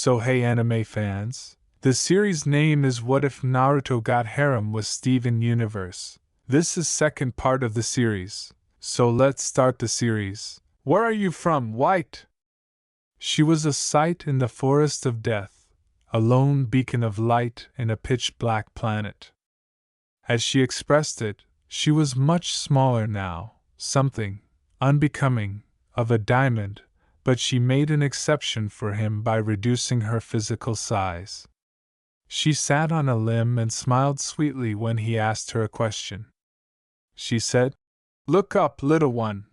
So hey anime fans, the series name is What If Naruto Got Harem with Steven Universe. This is second part of the series, so let's start the series. Where are you from, White? She was a sight in the forest of death, a lone beacon of light in a pitch-black planet. As she expressed it, she was much smaller now, something unbecoming of a diamond, but she made an exception for him by reducing her physical size. She sat on a limb and smiled sweetly when he asked her a question. She said, "Look up, little one,"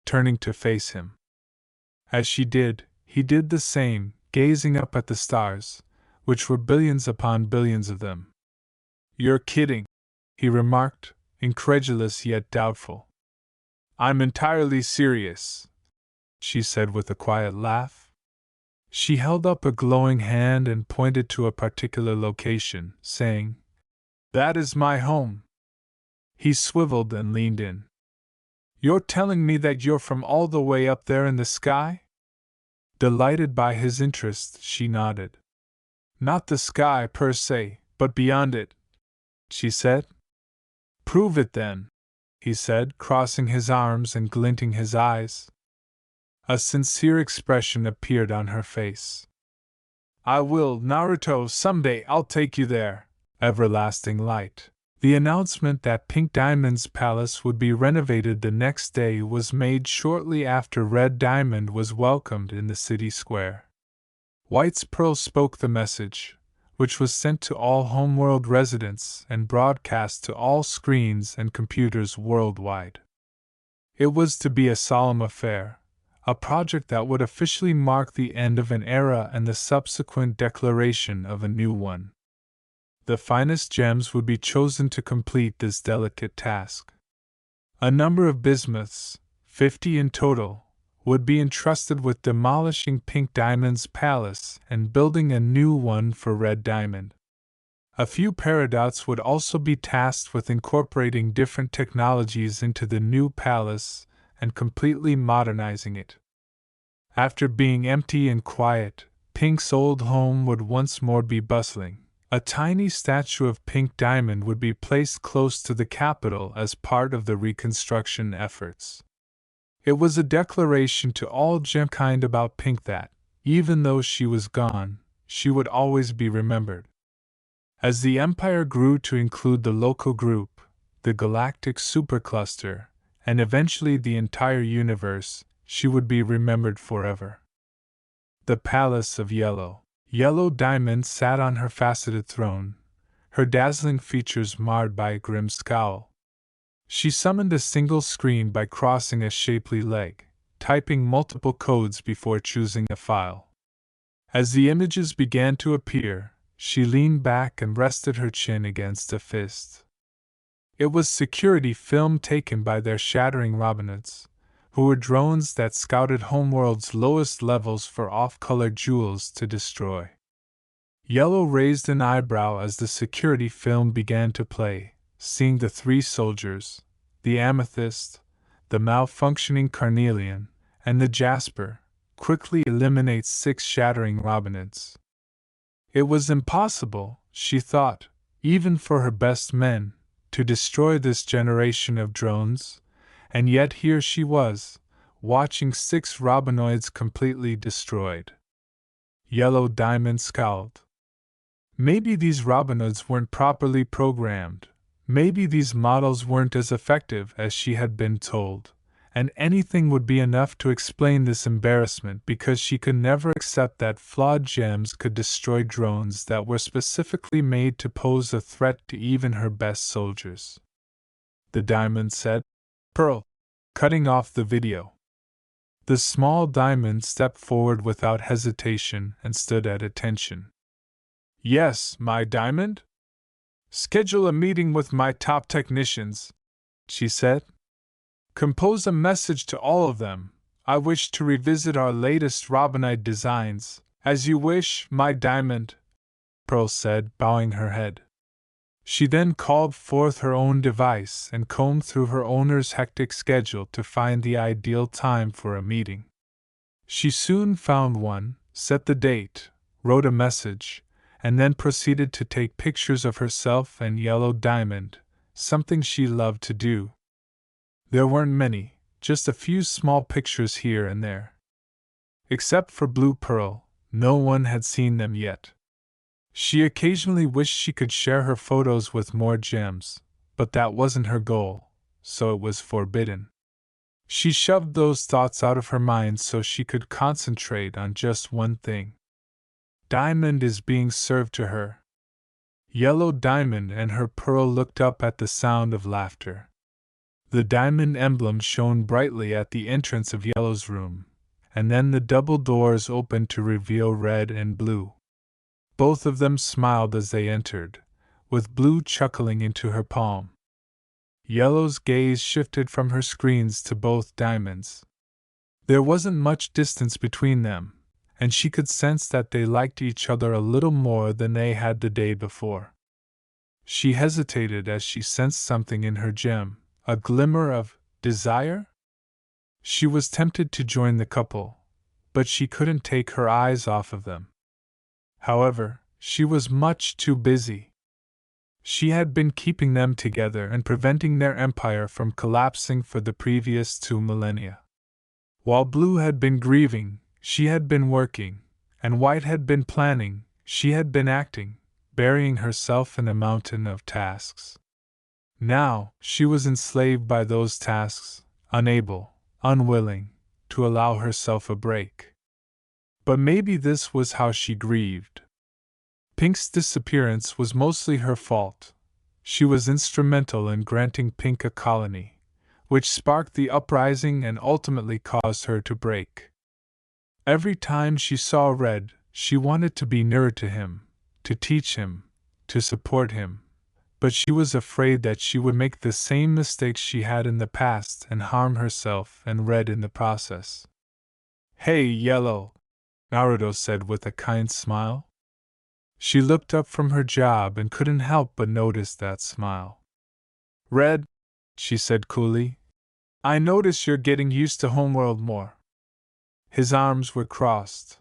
turning to face him. As she did, he did the same, gazing up at the stars, which were billions upon billions of them. "You're kidding," he remarked, incredulous yet doubtful. "I'm entirely serious," she said with a quiet laugh. She held up a glowing hand and pointed to a particular location, saying, "That is my home." He swiveled and leaned in. "You're telling me that you're from all the way up there in the sky?" Delighted by his interest, she nodded. "Not the sky per se, but beyond it," she said. "Prove it then," he said, crossing his arms and glinting his eyes. A sincere expression appeared on her face. "I will, Naruto, someday I'll take you there, everlasting light." The announcement that Pink Diamond's palace would be renovated the next day was made shortly after Red Diamond was welcomed in the city square. White's Pearl spoke the message, which was sent to all homeworld residents and broadcast to all screens and computers worldwide. It was to be a solemn affair, a project that would officially mark the end of an era and the subsequent declaration of a new one. The finest gems would be chosen to complete this delicate task. A number of bismuths, 50 in total, would be entrusted with demolishing Pink Diamond's palace and building a new one for Red Diamond. A few paradots would also be tasked with incorporating different technologies into the new palace and completely modernizing it. After being empty and quiet, Pink's old home would once more be bustling. A tiny statue of Pink Diamond would be placed close to the capital as part of the reconstruction efforts. It was a declaration to all gemkind about Pink that, even though she was gone, she would always be remembered. As the empire grew to include the local group, the galactic supercluster, and eventually the entire universe, she would be remembered forever. The Palace of Yellow. Yellow Diamond sat on her faceted throne, her dazzling features marred by a grim scowl. She summoned a single screen by crossing a shapely leg, typing multiple codes before choosing a file. As the images began to appear, she leaned back and rested her chin against a fist. It was security film taken by their shattering Robinhoods, who were drones that scouted homeworld's lowest levels for off-colored jewels to destroy. Yellow raised an eyebrow as the security film began to play, seeing the three soldiers, the amethyst, the malfunctioning carnelian, and the jasper, quickly eliminate 6 shattering Robinhoods. It was impossible, she thought, even for her best men, to destroy this generation of drones, and yet here she was, watching 6 Robinoids completely destroyed. Yellow Diamond scowled. Maybe these Robinhoods weren't properly programmed, maybe these models weren't as effective as she had been told, and anything would be enough to explain this embarrassment because she could never accept that flawed gems could destroy drones that were specifically made to pose a threat to even her best soldiers. The Diamond said, "Pearl," cutting off the video. The small Diamond stepped forward without hesitation and stood at attention. "Yes, my Diamond? Schedule a meeting with my top technicians," she said. "Compose a message to all of them. I wish to revisit our latest Robinite designs." "As you wish, my Diamond," Pearl said, bowing her head. She then called forth her own device and combed through her owner's hectic schedule to find the ideal time for a meeting. She soon found one, set the date, wrote a message, and then proceeded to take pictures of herself and Yellow Diamond, something she loved to do. There weren't many, just a few small pictures here and there. Except for Blue Pearl, no one had seen them yet. She occasionally wished she could share her photos with more gems, but that wasn't her goal, so it was forbidden. She shoved those thoughts out of her mind so she could concentrate on just one thing. Diamond is being served to her. Yellow Diamond and her pearl looked up at the sound of laughter. The diamond emblem shone brightly at the entrance of Yellow's room, and then the double doors opened to reveal Red and Blue. Both of them smiled as they entered, with Blue chuckling into her palm. Yellow's gaze shifted from her screens to both diamonds. There wasn't much distance between them, and she could sense that they liked each other a little more than they had the day before. She hesitated as she sensed something in her gem, a glimmer of desire? She was tempted to join the couple, but she couldn't take her eyes off of them. However, she was much too busy. She had been keeping them together and preventing their empire from collapsing for the previous 2 millennia. While Blue had been grieving, she had been working, and White had been planning, she had been acting, burying herself in a mountain of tasks. Now, she was enslaved by those tasks, unable, unwilling, to allow herself a break. But maybe this was how she grieved. Pink's disappearance was mostly her fault. She was instrumental in granting Pink a colony, which sparked the uprising and ultimately caused her to break. Every time she saw Red, she wanted to be nearer to him, to teach him, to support him, but she was afraid that she would make the same mistakes she had in the past and harm herself and Red in the process. "Hey, Yellow," Naruto said with a kind smile. She looked up from her job and couldn't help but notice that smile. "Red," she said coolly, "I notice you're getting used to Homeworld more." His arms were crossed.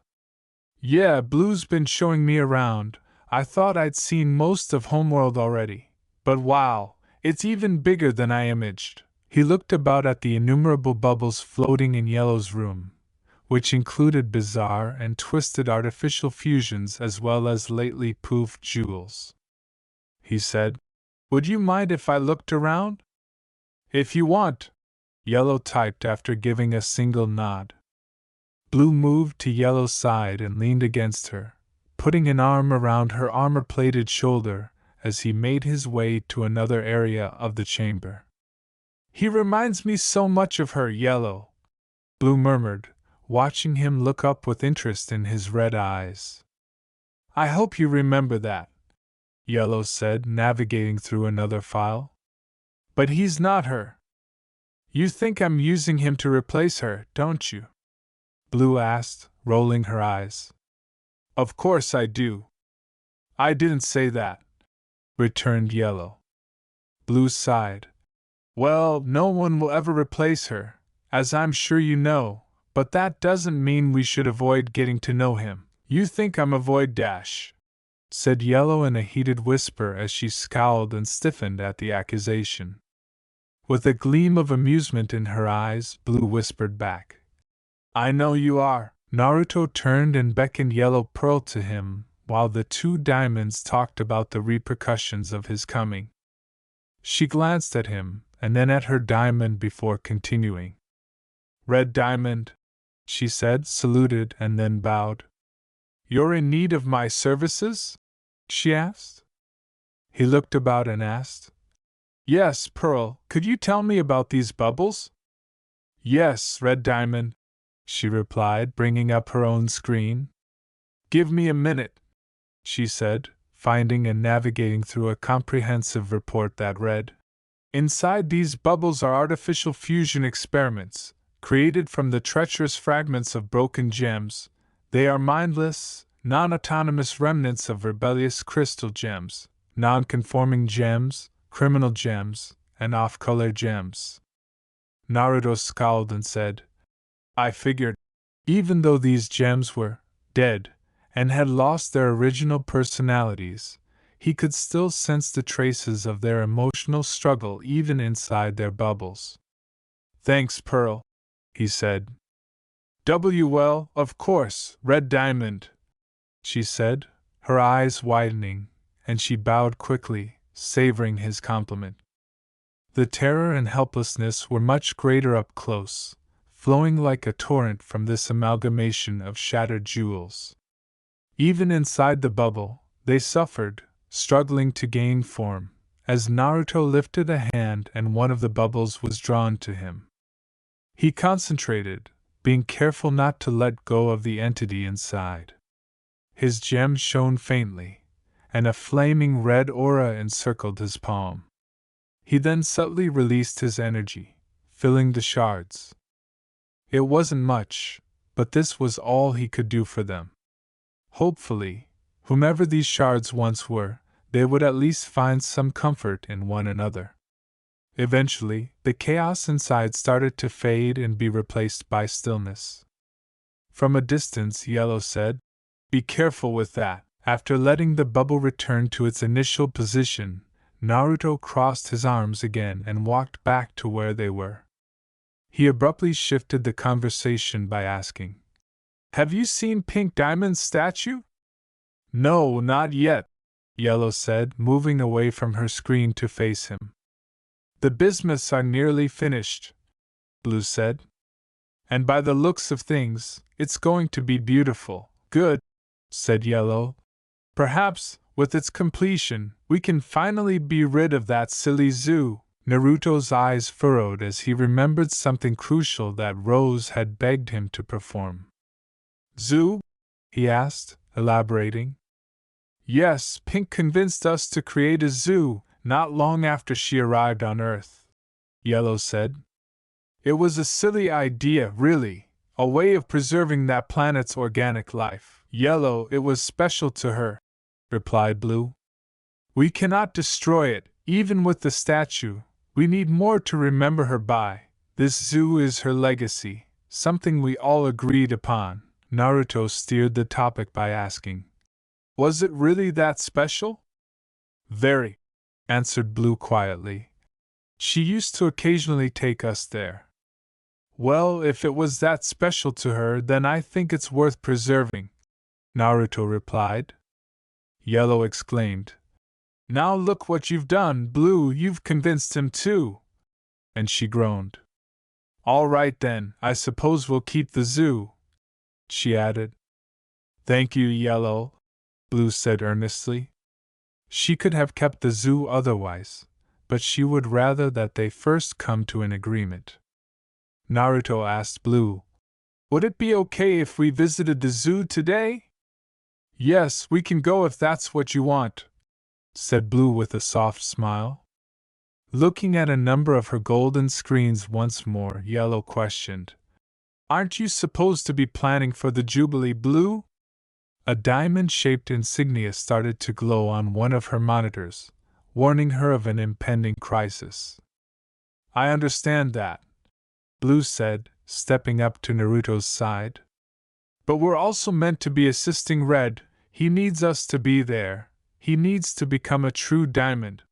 "Yeah, Blue's been showing me around. I thought I'd seen most of Homeworld already. But wow, it's even bigger than I imaged." He looked about at the innumerable bubbles floating in Yellow's room, which included bizarre and twisted artificial fusions as well as lately poofed jewels. He said, "Would you mind if I looked around?" "If you want," Yellow typed after giving a single nod. Blue moved to Yellow's side and leaned against her, putting an arm around her armor-plated shoulder as he made his way to another area of the chamber. "He reminds me so much of her, Yellow," Blue murmured, watching him look up with interest in his red eyes. "I hope you remember that," Yellow said, navigating through another file. "But he's not her. You think I'm using him to replace her, don't you?" Blue asked, rolling her eyes. "Of course I do. I didn't say that," returned Yellow. Blue sighed. "Well, no one will ever replace her, as I'm sure you know, but that doesn't mean we should avoid getting to know him." "You think I'm avoid dash," said Yellow in a heated whisper as she scowled and stiffened at the accusation. With a gleam of amusement in her eyes, Blue whispered back, "I know you are." Naruto turned and beckoned Yellow Pearl to him, while the 2 diamonds talked about the repercussions of his coming. She glanced at him, and then at her diamond before continuing. "Red Diamond," she said, saluted, and then bowed. "You're in need of my services?" she asked. He looked about and asked, "Yes, Pearl, could you tell me about these bubbles?" "Yes, Red Diamond," she replied, bringing up her own screen. "Give me a minute," she said, finding and navigating through a comprehensive report that read, "Inside these bubbles are artificial fusion experiments, created from the treacherous fragments of broken gems. They are mindless, non-autonomous remnants of rebellious crystal gems, non-conforming gems, criminal gems, and off-color gems." Naruto scowled and said, "I figured. Even though these gems were dead, and had lost their original personalities, he could still sense the traces of their emotional struggle even inside their bubbles. "Thanks, Pearl," he said. "Well, of course, Red Diamond," she said, her eyes widening, and she bowed quickly, savoring his compliment. The terror and helplessness were much greater up close, flowing like a torrent from this amalgamation of shattered jewels. Even inside the bubble, they suffered, struggling to gain form, as Naruto lifted a hand and one of the bubbles was drawn to him. He concentrated, being careful not to let go of the entity inside. His gem shone faintly, and a flaming red aura encircled his palm. He then subtly released his energy, filling the shards. It wasn't much, but this was all he could do for them. Hopefully, whomever these shards once were, they would at least find some comfort in one another. Eventually, the chaos inside started to fade and be replaced by stillness. From a distance, Yellow said, "Be careful with that." After letting the bubble return to its initial position, Naruto crossed his arms again and walked back to where they were. He abruptly shifted the conversation by asking, "Have you seen Pink Diamond's statue?" "No, not yet," Yellow said, moving away from her screen to face him. "The bismuths are nearly finished," Blue said. "And by the looks of things, it's going to be beautiful." "Good," said Yellow. "Perhaps, with its completion, we can finally be rid of that silly zoo." Naruto's eyes furrowed as he remembered something crucial that Rose had begged him to perform. "Zoo?" he asked, elaborating. "Yes, Pink convinced us to create a zoo, not long after she arrived on Earth," Yellow said. "It was a silly idea, really, a way of preserving that planet's organic life." "Yellow, it was special to her," replied Blue. "We cannot destroy it, even with the statue. We need more to remember her by. This zoo is her legacy, something we all agreed upon." Naruto steered the topic by asking, "Was it really that special?" "Very," answered Blue quietly. "She used to occasionally take us there." "Well, if it was that special to her, then I think it's worth preserving," Naruto replied. Yellow exclaimed, "Now look what you've done, Blue, you've convinced him too!" And she groaned. "All right then, I suppose we'll keep the zoo," she added. "Thank you, Yellow," Blue said earnestly. She could have kept the zoo otherwise, but she would rather that they first come to an agreement. Naruto asked Blue, "Would it be okay if we visited the zoo today?" "Yes, we can go if that's what you want," said Blue with a soft smile. Looking at a number of her golden screens once more, Yellow questioned, "Aren't you supposed to be planning for the Jubilee, Blue?" A diamond-shaped insignia started to glow on one of her monitors, warning her of an impending crisis. "I understand that," Blue said, stepping up to Naruto's side. "But we're also meant to be assisting Red. He needs us to be there. He needs to become a true diamond."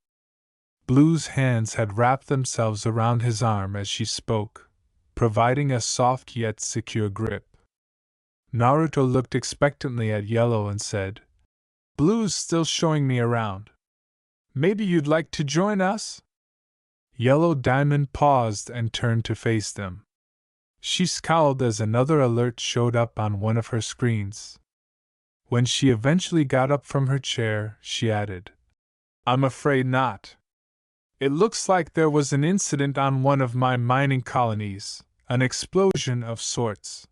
Blue's hands had wrapped themselves around his arm as she spoke, providing a soft yet secure grip. Naruto looked expectantly at Yellow and said, "Blue's still showing me around. Maybe you'd like to join us?" Yellow Diamond paused and turned to face them. She scowled as another alert showed up on one of her screens. When she eventually got up from her chair, she added, "I'm afraid not. It looks like there was an incident on one of my mining colonies, an explosion of sorts.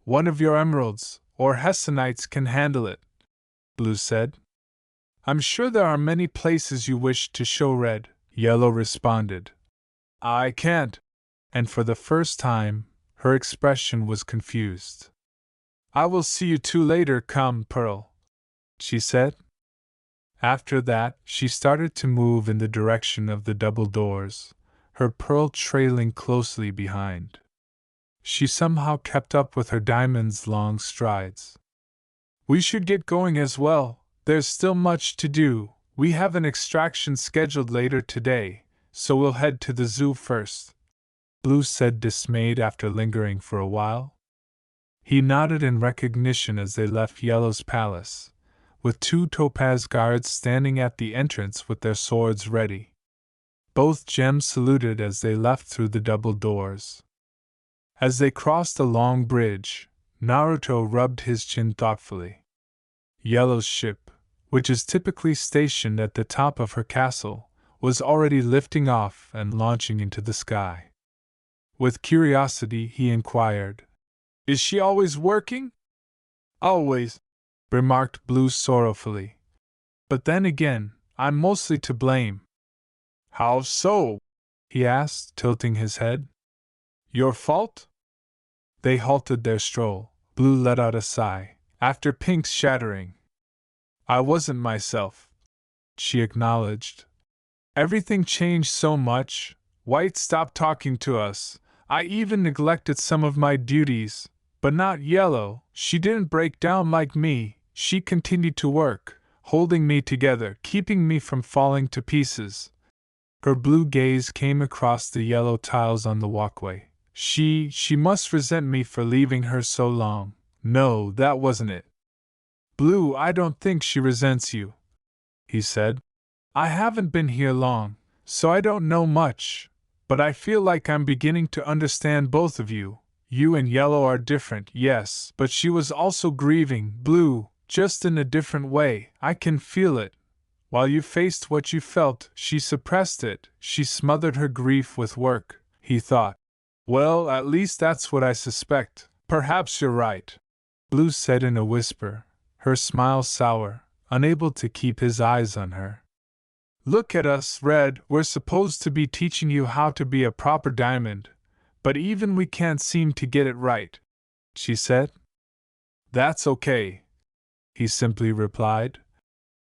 One of your emeralds, or hessenites, can handle it," Blue said. "I'm sure there are many places you wish to show Red," Yellow responded. "I can't," and for the first time, her expression was confused. "I will see you two later, come, Pearl," she said. After that, she started to move in the direction of the double doors, her Pearl trailing closely behind. She somehow kept up with her Diamond's long strides. We should get going as well, there's still much to do. We have an extraction scheduled later today, so we'll head to the zoo first, Blue said, dismayed after lingering for a while. He nodded in recognition as they left Yellow's palace, with two topaz guards standing at the entrance with their swords ready. Both gems saluted as they left through the double doors. As they crossed a long bridge, Naruto rubbed his chin thoughtfully. Yellow's ship, which is typically stationed at the top of her castle, was already lifting off and launching into the sky. With curiosity, he inquired, "Is she always working?" "Always," remarked Blue sorrowfully. "But then again, I'm mostly to blame." "How so?" he asked, tilting his head. "Your fault?" They halted their stroll. Blue let out a sigh, after Pink's shattering. "I wasn't myself," she acknowledged. "Everything changed so much. White stopped talking to us. I even neglected some of my duties, but not Yellow. She didn't break down like me. She continued to work, holding me together, keeping me from falling to pieces." Her blue gaze came across the yellow tiles on the walkway. She must resent me for leaving her so long." "No, that wasn't it." "Blue, I don't think she resents you," he said. "I haven't been here long, so I don't know much, but I feel like I'm beginning to understand both of you. You and Yellow are different, yes, but she was also grieving, Blue, just in a different way. I can feel it. While you faced what you felt, she suppressed it. She smothered her grief with work," he thought. "Well, at least that's what I suspect. Perhaps you're right," Blue said in a whisper, her smile sour, unable to keep his eyes on her. "Look at us, Red, we're supposed to be teaching you how to be a proper diamond, but even we can't seem to get it right," she said. "That's okay," he simply replied.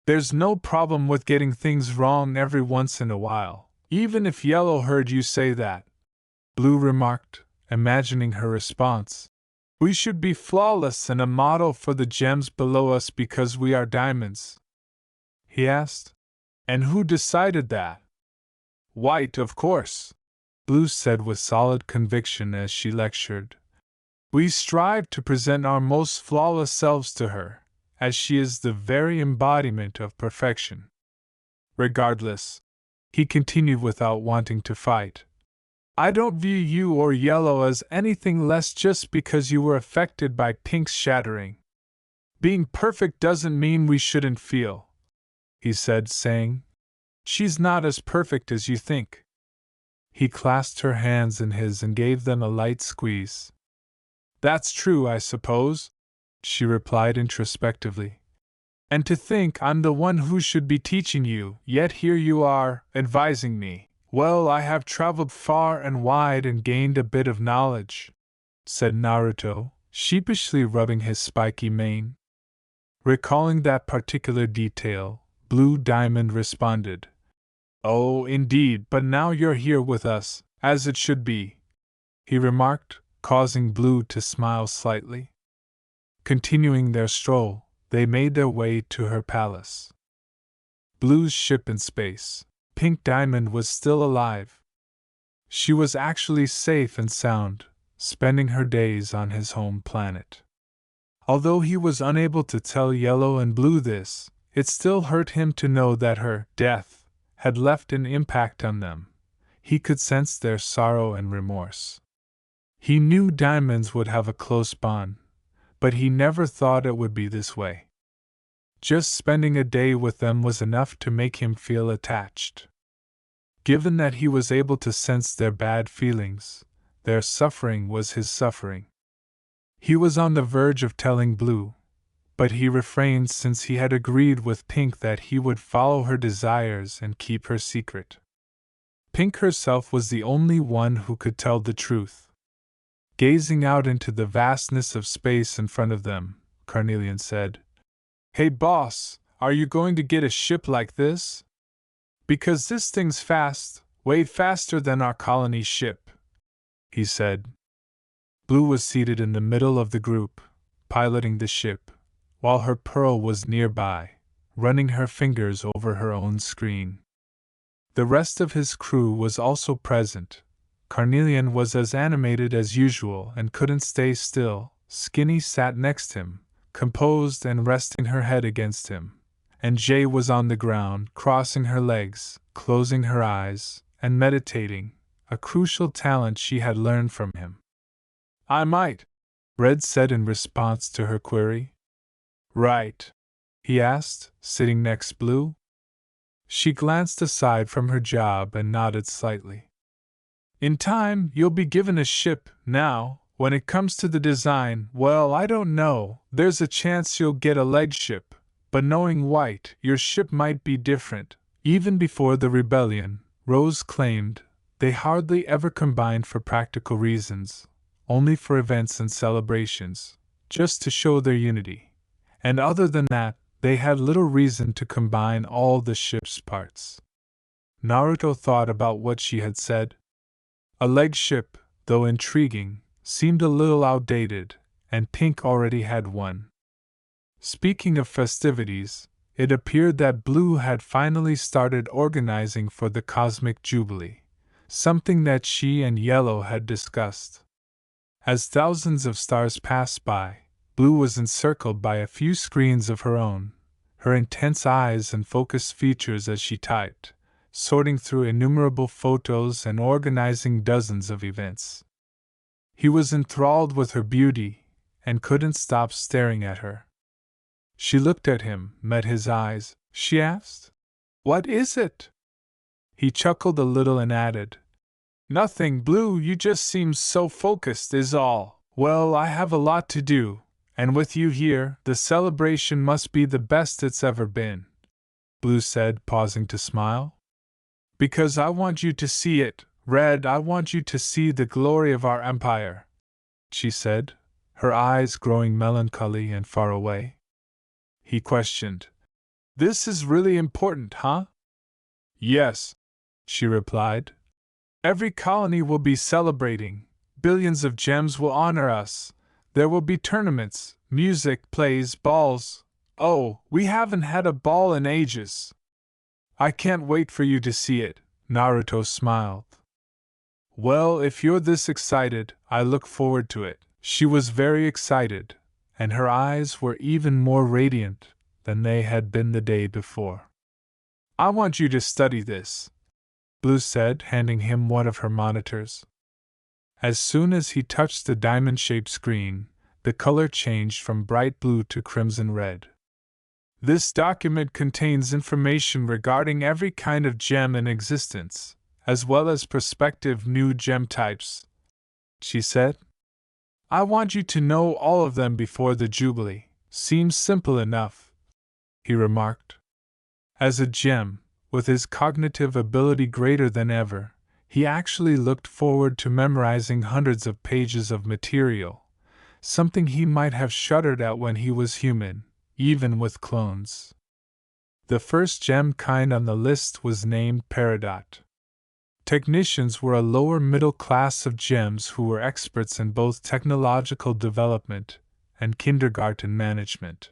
"There's no problem with getting things wrong every once in a while, even if Yellow heard you say that," Blue remarked, imagining her response. "We should be flawless and a model for the gems below us because we are diamonds," he asked. "And who decided that?" "White, of course," Blue said with solid conviction as she lectured. "We strive to present our most flawless selves to her, as she is the very embodiment of perfection. Regardless," he continued without wanting to fight, "I don't view you or Yellow as anything less just because you were affected by Pink's shattering. Being perfect doesn't mean we shouldn't feel," he said, saying, "She's not as perfect as you think." He clasped her hands in his and gave them a light squeeze. "That's true, I suppose," she replied introspectively. "And to think I'm the one who should be teaching you, yet here you are, advising me. Well, I have traveled far and wide and gained a bit of knowledge," said Naruto, sheepishly rubbing his spiky mane. Recalling that particular detail, Blue Diamond responded, "Oh, indeed, but now you're here with us, as it should be," he remarked, causing Blue to smile slightly. Continuing their stroll, they made their way to her palace. Blue's ship in space. Pink Diamond was still alive. She was actually safe and sound, spending her days on his home planet. Although he was unable to tell Yellow and Blue this, it still hurt him to know that her death had left an impact on them. He could sense their sorrow and remorse. He knew diamonds would have a close bond, but he never thought it would be this way. Just spending a day with them was enough to make him feel attached. Given that he was able to sense their bad feelings, their suffering was his suffering. He was on the verge of telling Blue, but he refrained since he had agreed with Pink that he would follow her desires and keep her secret. Pink herself was the only one who could tell the truth. Gazing out into the vastness of space in front of them, Carnelian said, "Hey boss, are you going to get a ship like this? Because this thing's fast, way faster than our colony ship," he said. Blue was seated in the middle of the group, piloting the ship, while her Pearl was nearby, running her fingers over her own screen. The rest of his crew was also present. Carnelian was as animated as usual and couldn't stay still. Skinny sat next him, composed and resting her head against him. And Jay was on the ground, crossing her legs, closing her eyes, and meditating, a crucial talent she had learned from him. "I might," Red said in response to her query. "Right?" he asked, sitting next Blue. She glanced aside from her job and nodded slightly. "In time, you'll be given a ship. Now, when it comes to the design, well, I don't know. There's a chance you'll get a leg ship, but knowing White, your ship might be different." Even before the rebellion, Rose claimed, they hardly ever combined for practical reasons, only for events and celebrations, just to show their unity. And other than that, they had little reason to combine all the ship's parts. Naruto thought about what she had said. A leg ship, though intriguing, seemed a little outdated, and Pink already had one. Speaking of festivities, it appeared that Blue had finally started organizing for the Cosmic Jubilee, something that she and Yellow had discussed. As thousands of stars passed by, Blue was encircled by a few screens of her own, her intense eyes and focused features as she typed, sorting through innumerable photos and organizing dozens of events. He was enthralled with her beauty, and couldn't stop staring at her. She looked at him, met his eyes. She asked, "What is it?" He chuckled a little and added, "Nothing, Blue, you just seem so focused is all. Well, I have a lot to do, and with you here, the celebration must be the best it's ever been," Blue said, pausing to smile. "Because I want you to see it, Red, I want you to see the glory of our empire," she said, her eyes growing melancholy and far away. He questioned, "This is really important, huh?" "Yes," she replied. "Every colony will be celebrating, billions of gems will honor us, there will be tournaments, music, plays, balls. Oh, we haven't had a ball in ages." "I can't wait for you to see it," Naruto smiled. "Well, if you're this excited, I look forward to it." She was very excited, and her eyes were even more radiant than they had been the day before. "I want you to study this," Blue said, handing him one of her monitors. As soon as he touched the diamond-shaped screen, the color changed from bright blue to crimson red. "This document contains information regarding every kind of gem in existence, as well as prospective new gem types," she said. "I want you to know all of them before the Jubilee." "Seems simple enough," he remarked. As a gem, with his cognitive ability greater than ever, he actually looked forward to memorizing hundreds of pages of material, something he might have shuddered at when he was human, even with clones. The first gem kind on the list was named Peridot. Technicians were a lower middle class of gems who were experts in both technological development and kindergarten management.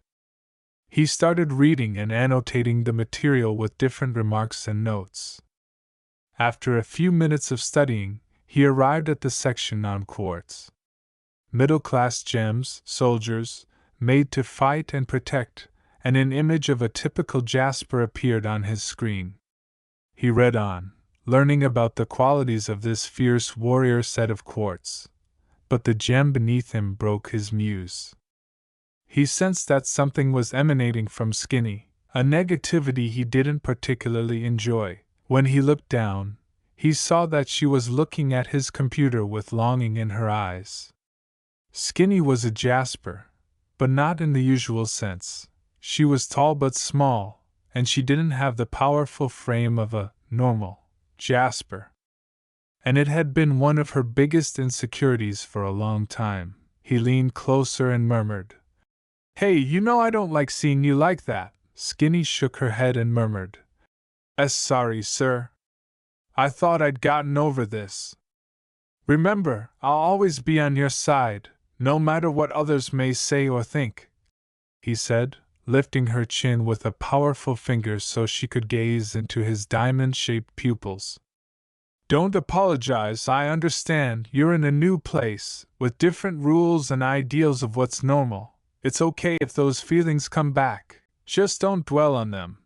He started reading and annotating the material with different remarks and notes. After a few minutes of studying, he arrived at the section on quartz. Middle-class gems, soldiers, made to fight and protect, and an image of a typical Jasper appeared on his screen. He read on, learning about the qualities of this fierce warrior set of quartz. But the gem beneath him broke his muse. He sensed that something was emanating from Skinny, a negativity he didn't particularly enjoy. When he looked down, he saw that she was looking at his computer with longing in her eyes. Skinny was a Jasper, but not in the usual sense. She was tall but small, and she didn't have the powerful frame of a normal Jasper. And it had been one of her biggest insecurities for a long time. He leaned closer and murmured, "Hey, you know I don't like seeing you like that." Skinny shook her head and murmured, Sorry, sir. I thought I'd gotten over this. Remember, I'll always be on your side, no matter what others may say or think." he said, lifting her chin with a powerful finger so she could gaze into his diamond-shaped pupils. Don't apologize, I understand you're in a new place, with different rules and ideals of what's normal. It's okay if those feelings come back, just don't dwell on them,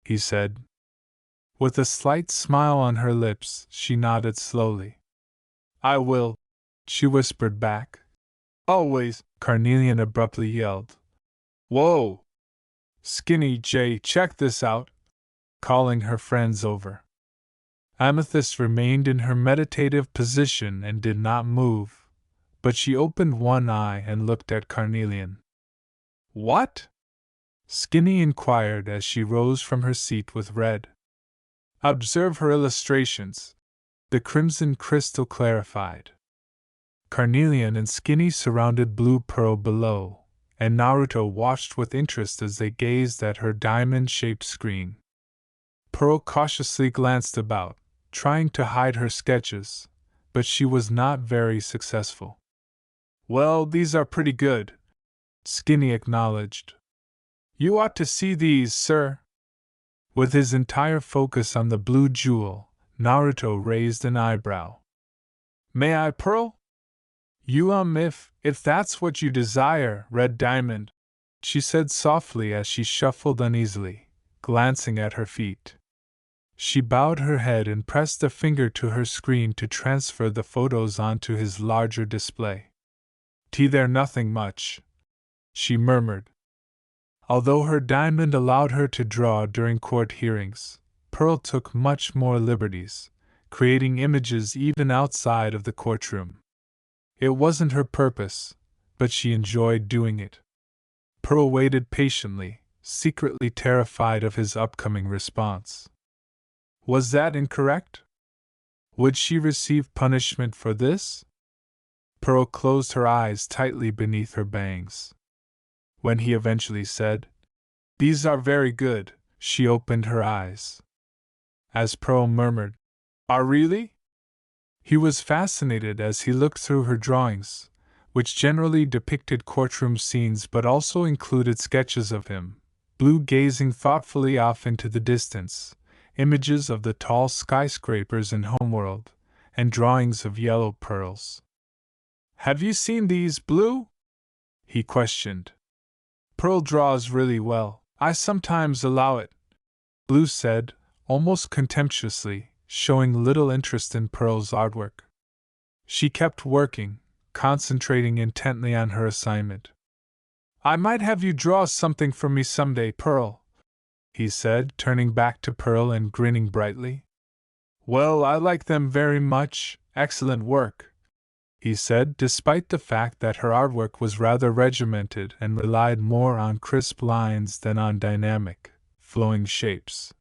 he said. With a slight smile on her lips, she nodded slowly. I will, she whispered back. Always, Carnelian abruptly yelled. Whoa! Skinny J, check this out, calling her friends over. Amethyst remained in her meditative position and did not move, but she opened one eye and looked at Carnelian. What? Skinny inquired as she rose from her seat with red. Observe her illustrations, the crimson crystal clarified. Carnelian and Skinny surrounded Blue Pearl below, and Naruto watched with interest as they gazed at her diamond-shaped screen. Pearl cautiously glanced about, trying to hide her sketches, but she was not very successful. Well, these are pretty good, Skinny acknowledged. You ought to see these, sir. With his entire focus on the blue jewel, Naruto raised an eyebrow. May I, Pearl? You if that's what you desire, Red Diamond, she said softly as she shuffled uneasily, glancing at her feet. She bowed her head and pressed a finger to her screen to transfer the photos onto his larger display. They're nothing much, she murmured. Although her diamond allowed her to draw during court hearings, Pearl took much more liberties, creating images even outside of the courtroom. It wasn't her purpose, but she enjoyed doing it. Pearl waited patiently, secretly terrified of his upcoming response. Was that incorrect? Would she receive punishment for this? Pearl closed her eyes tightly beneath her bangs. When he eventually said, These are very good, she opened her eyes. As Pearl murmured, Are really? He was fascinated as he looked through her drawings, which generally depicted courtroom scenes but also included sketches of him, Blue gazing thoughtfully off into the distance, images of the tall skyscrapers in Homeworld, and drawings of yellow pearls. Have you seen these, Blue? He questioned. Pearl draws really well, I sometimes allow it, Blue said, almost contemptuously, showing little interest in Pearl's artwork. She kept working, concentrating intently on her assignment. I might have you draw something for me someday, Pearl, he said, turning back to Pearl and grinning brightly. Well, I like them very much, excellent work, he said, despite the fact that her artwork was rather regimented and relied more on crisp lines than on dynamic, flowing shapes.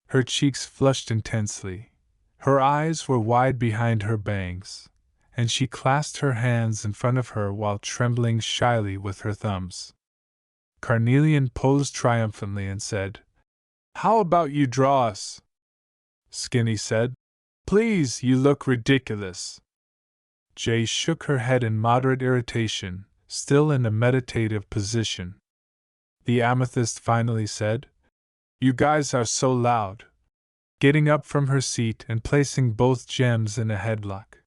Her cheeks flushed intensely, her eyes were wide behind her bangs, and she clasped her hands in front of her while trembling shyly with her thumbs. Carnelian posed triumphantly and said, How about you draw us? Skinny said, Please, you look ridiculous. Jay shook her head in moderate irritation, still in a meditative position. The amethyst finally said, You guys are so loud. Getting up from her seat and placing both gems in a headlock.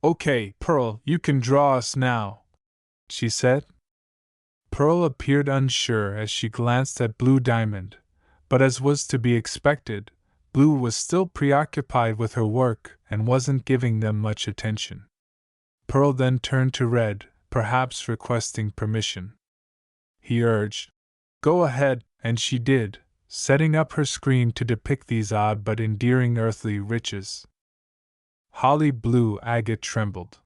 Okay, Pearl, you can draw us now, she said. Pearl appeared unsure as she glanced at Blue Diamond, but as was to be expected, Blue was still preoccupied with her work and wasn't giving them much attention. Pearl then turned to Red, perhaps requesting permission. He urged, Go ahead, and she did, setting up her screen to depict these odd but endearing earthly riches. Holly Blue Agate trembled.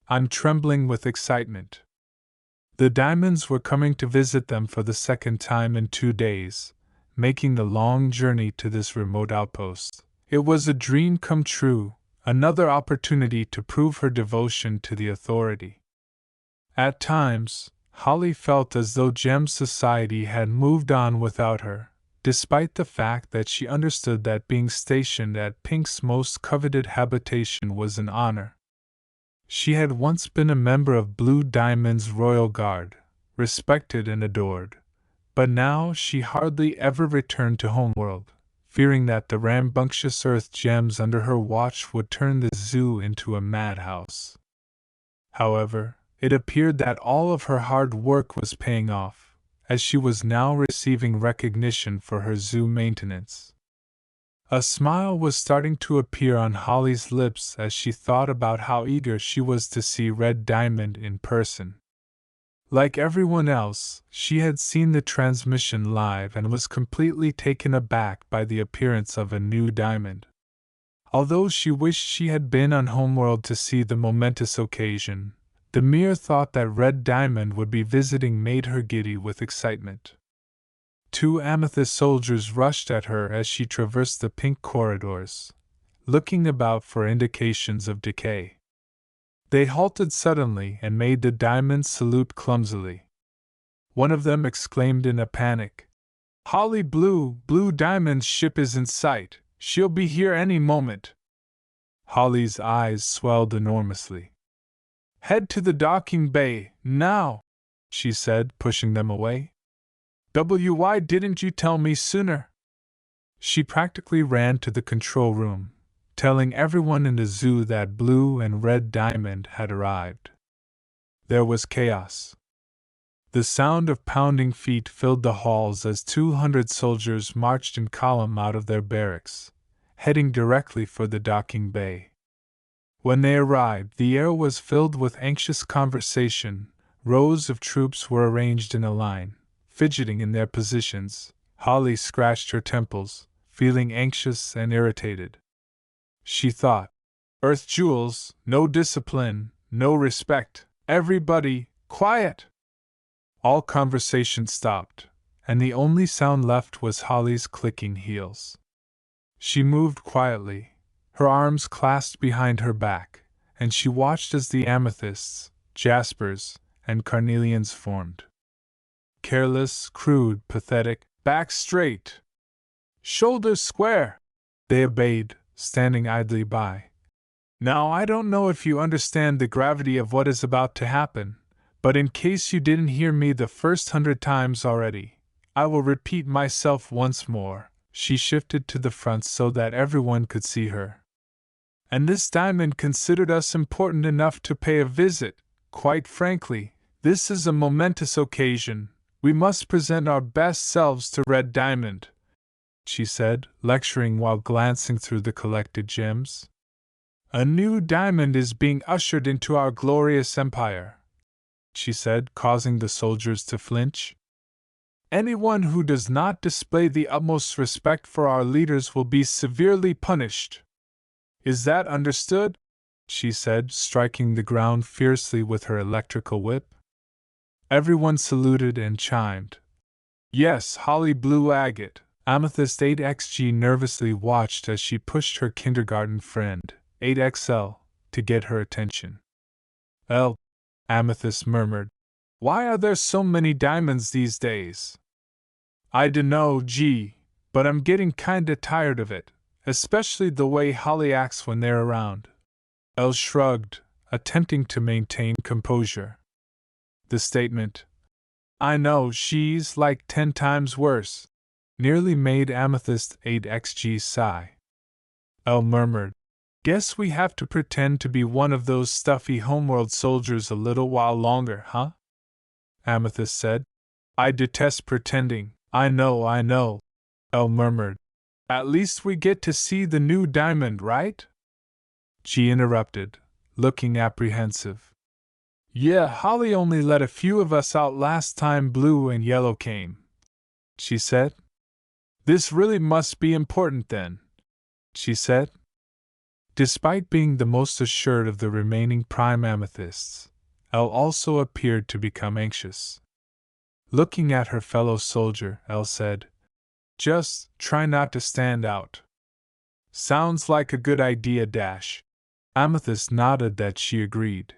I'm trembling with excitement. The diamonds were coming to visit them for the second time in 2 days, making the long journey to this remote outpost. It was a dream come true, another opportunity to prove her devotion to the authority. At times, Holly felt as though Gem Society had moved on without her, despite the fact that she understood that being stationed at Pink's most coveted habitation was an honor. She had once been a member of Blue Diamond's Royal Guard, respected and adored. But now she hardly ever returned to homeworld, fearing that the rambunctious earth gems under her watch would turn the zoo into a madhouse. However, it appeared that all of her hard work was paying off, as she was now receiving recognition for her zoo maintenance. A smile was starting to appear on Holly's lips as she thought about how eager she was to see Red Diamond in person. Like everyone else, she had seen the transmission live and was completely taken aback by the appearance of a new diamond. Although she wished she had been on homeworld to see the momentous occasion, the mere thought that Red Diamond would be visiting made her giddy with excitement. 2 amethyst soldiers rushed at her as she traversed the pink corridors, looking about for indications of decay. They halted suddenly and made the diamond salute clumsily. One of them exclaimed in a panic, "Holly Blue Diamond's ship is in sight, she'll be here any moment." Holly's eyes swelled enormously. "Head to the docking bay, now," she said, pushing them away. "Why didn't you tell me sooner?" She practically ran to the control room, telling everyone in the zoo that Blue and Red Diamond had arrived. There was chaos. The sound of pounding feet filled the halls as 200 soldiers marched in column out of their barracks, heading directly for the docking bay. When they arrived, the air was filled with anxious conversation. Rows of troops were arranged in a line, fidgeting in their positions. Holly scratched her temples, feeling anxious and irritated. She thought, "Earth Jewels, no discipline, no respect, everybody, quiet!" All conversation stopped, and the only sound left was Holly's clicking heels. She moved quietly, her arms clasped behind her back, and she watched as the amethysts, jaspers, and carnelians formed. Careless, crude, pathetic, back straight, shoulders square, they obeyed, standing idly by. Now, I don't know if you understand the gravity of what is about to happen, but in case you didn't hear me the first 100 times already, I will repeat myself once more. She shifted to the front so that everyone could see her. And this diamond considered us important enough to pay a visit. Quite frankly, this is a momentous occasion. We must present our best selves to Red Diamond, she said, lecturing while glancing through the collected gems. A new diamond is being ushered into our glorious empire, she said, causing the soldiers to flinch. Anyone who does not display the utmost respect for our leaders will be severely punished. Is that understood? She said, striking the ground fiercely with her electrical whip. Everyone saluted and chimed. Yes, Holly Blue Agate. Amethyst 8XG nervously watched as she pushed her kindergarten friend, 8XL, to get her attention. "L," Amethyst murmured. "Why are there so many diamonds these days?" "I dunno, G, but I'm getting kinda tired of it, especially the way Holly acts when they're around." L shrugged, attempting to maintain composure. The statement, "I know, she's like 10 times worse," nearly made Amethyst 8XG sigh. L murmured, "Guess we have to pretend to be one of those stuffy homeworld soldiers a little while longer, huh?" Amethyst said, "I detest pretending, I know," L murmured. "At least we get to see the new diamond, right?" G interrupted, looking apprehensive. "Yeah, Holly only let a few of us out last time Blue and Yellow came," she said. "This really must be important then," she said. Despite being the most assured of the remaining prime amethysts, Elle also appeared to become anxious. Looking at her fellow soldier, Elle said, "Just try not to stand out." "Sounds like a good idea, Dash." Amethyst nodded that she agreed.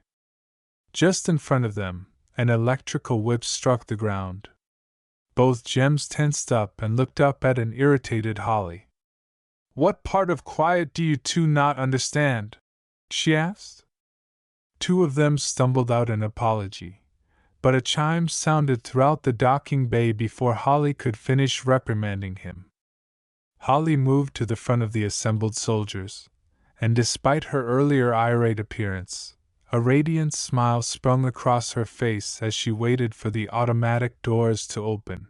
Just in front of them, an electrical whip struck the ground. Both gems tensed up and looked up at an irritated Holly. "What part of quiet do you two not understand?" she asked. Two of them stumbled out an apology, but a chime sounded throughout the docking bay before Holly could finish reprimanding him. Holly moved to the front of the assembled soldiers, and despite her earlier irate appearance, a radiant smile sprung across her face as she waited for the automatic doors to open.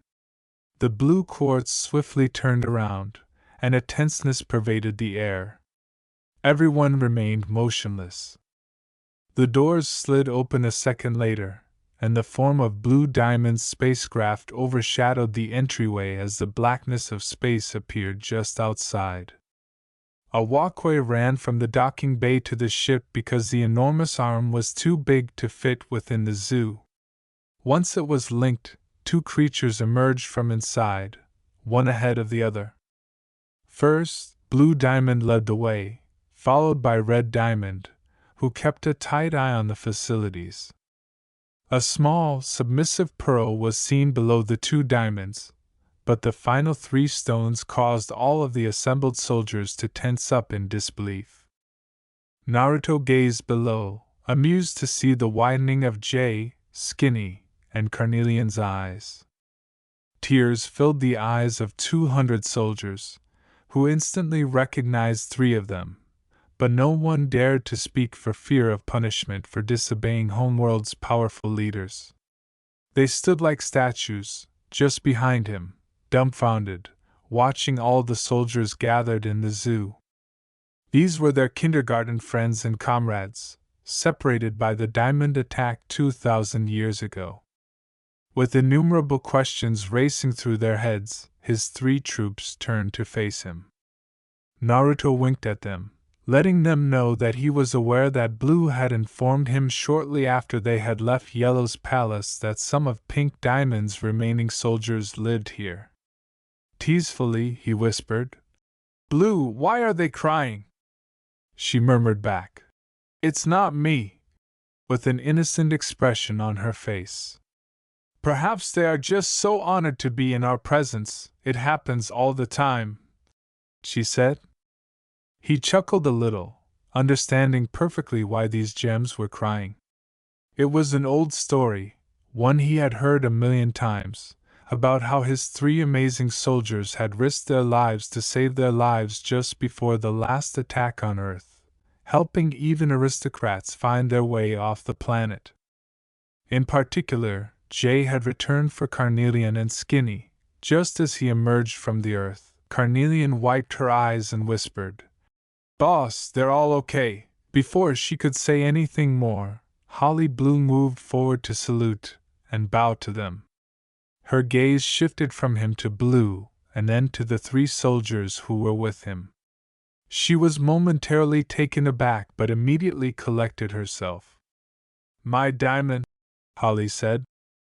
The blue courts swiftly turned around, and a tenseness pervaded the air. Everyone remained motionless. The doors slid open a second later, and the form of Blue Diamond's spacecraft overshadowed the entryway as the blackness of space appeared just outside. A walkway ran from the docking bay to the ship because the enormous arm was too big to fit within the zoo. Once it was linked, two creatures emerged from inside, one ahead of the other. First, Blue Diamond led the way, followed by Red Diamond, who kept a tight eye on the facilities. A small, submissive pearl was seen below the two diamonds, but the final 3 stones caused all of the assembled soldiers to tense up in disbelief. Naruto gazed below, amused to see the widening of Jay, Skinny, and Carnelian's eyes. Tears filled the eyes of 200 soldiers, who instantly recognized 3 of them, but no one dared to speak for fear of punishment for disobeying Homeworld's powerful leaders. They stood like statues, just behind him, dumbfounded, watching all the soldiers gathered in the zoo. These were their kindergarten friends and comrades, separated by the diamond attack 2,000 years ago. With innumerable questions racing through their heads, his 3 troops turned to face him. Naruto winked at them, letting them know that he was aware that Blue had informed him shortly after they had left Yellow's palace that some of Pink Diamond's remaining soldiers lived here. Teasfully, he whispered, "Blue, why are they crying?" She murmured back, "It's not me," with an innocent expression on her face. "Perhaps they are just so honored to be in our presence, it happens all the time," she said. He chuckled a little, understanding perfectly why these gems were crying. It was an old story, one he had heard 1,000,000 times, about how his 3 amazing soldiers had risked their lives to save their lives just before the last attack on Earth, helping even aristocrats find their way off the planet. In particular, Jay had returned for Carnelian and Skinny. Just as he emerged from the Earth, Carnelian wiped her eyes and whispered, "Boss, they're all okay." Before she could say anything more, Holly Blue moved forward to salute and bow to them. Her gaze shifted from him to Blue, and then to the 3 soldiers who were with him. She was momentarily taken aback but immediately collected herself. "My diamond," Holly said.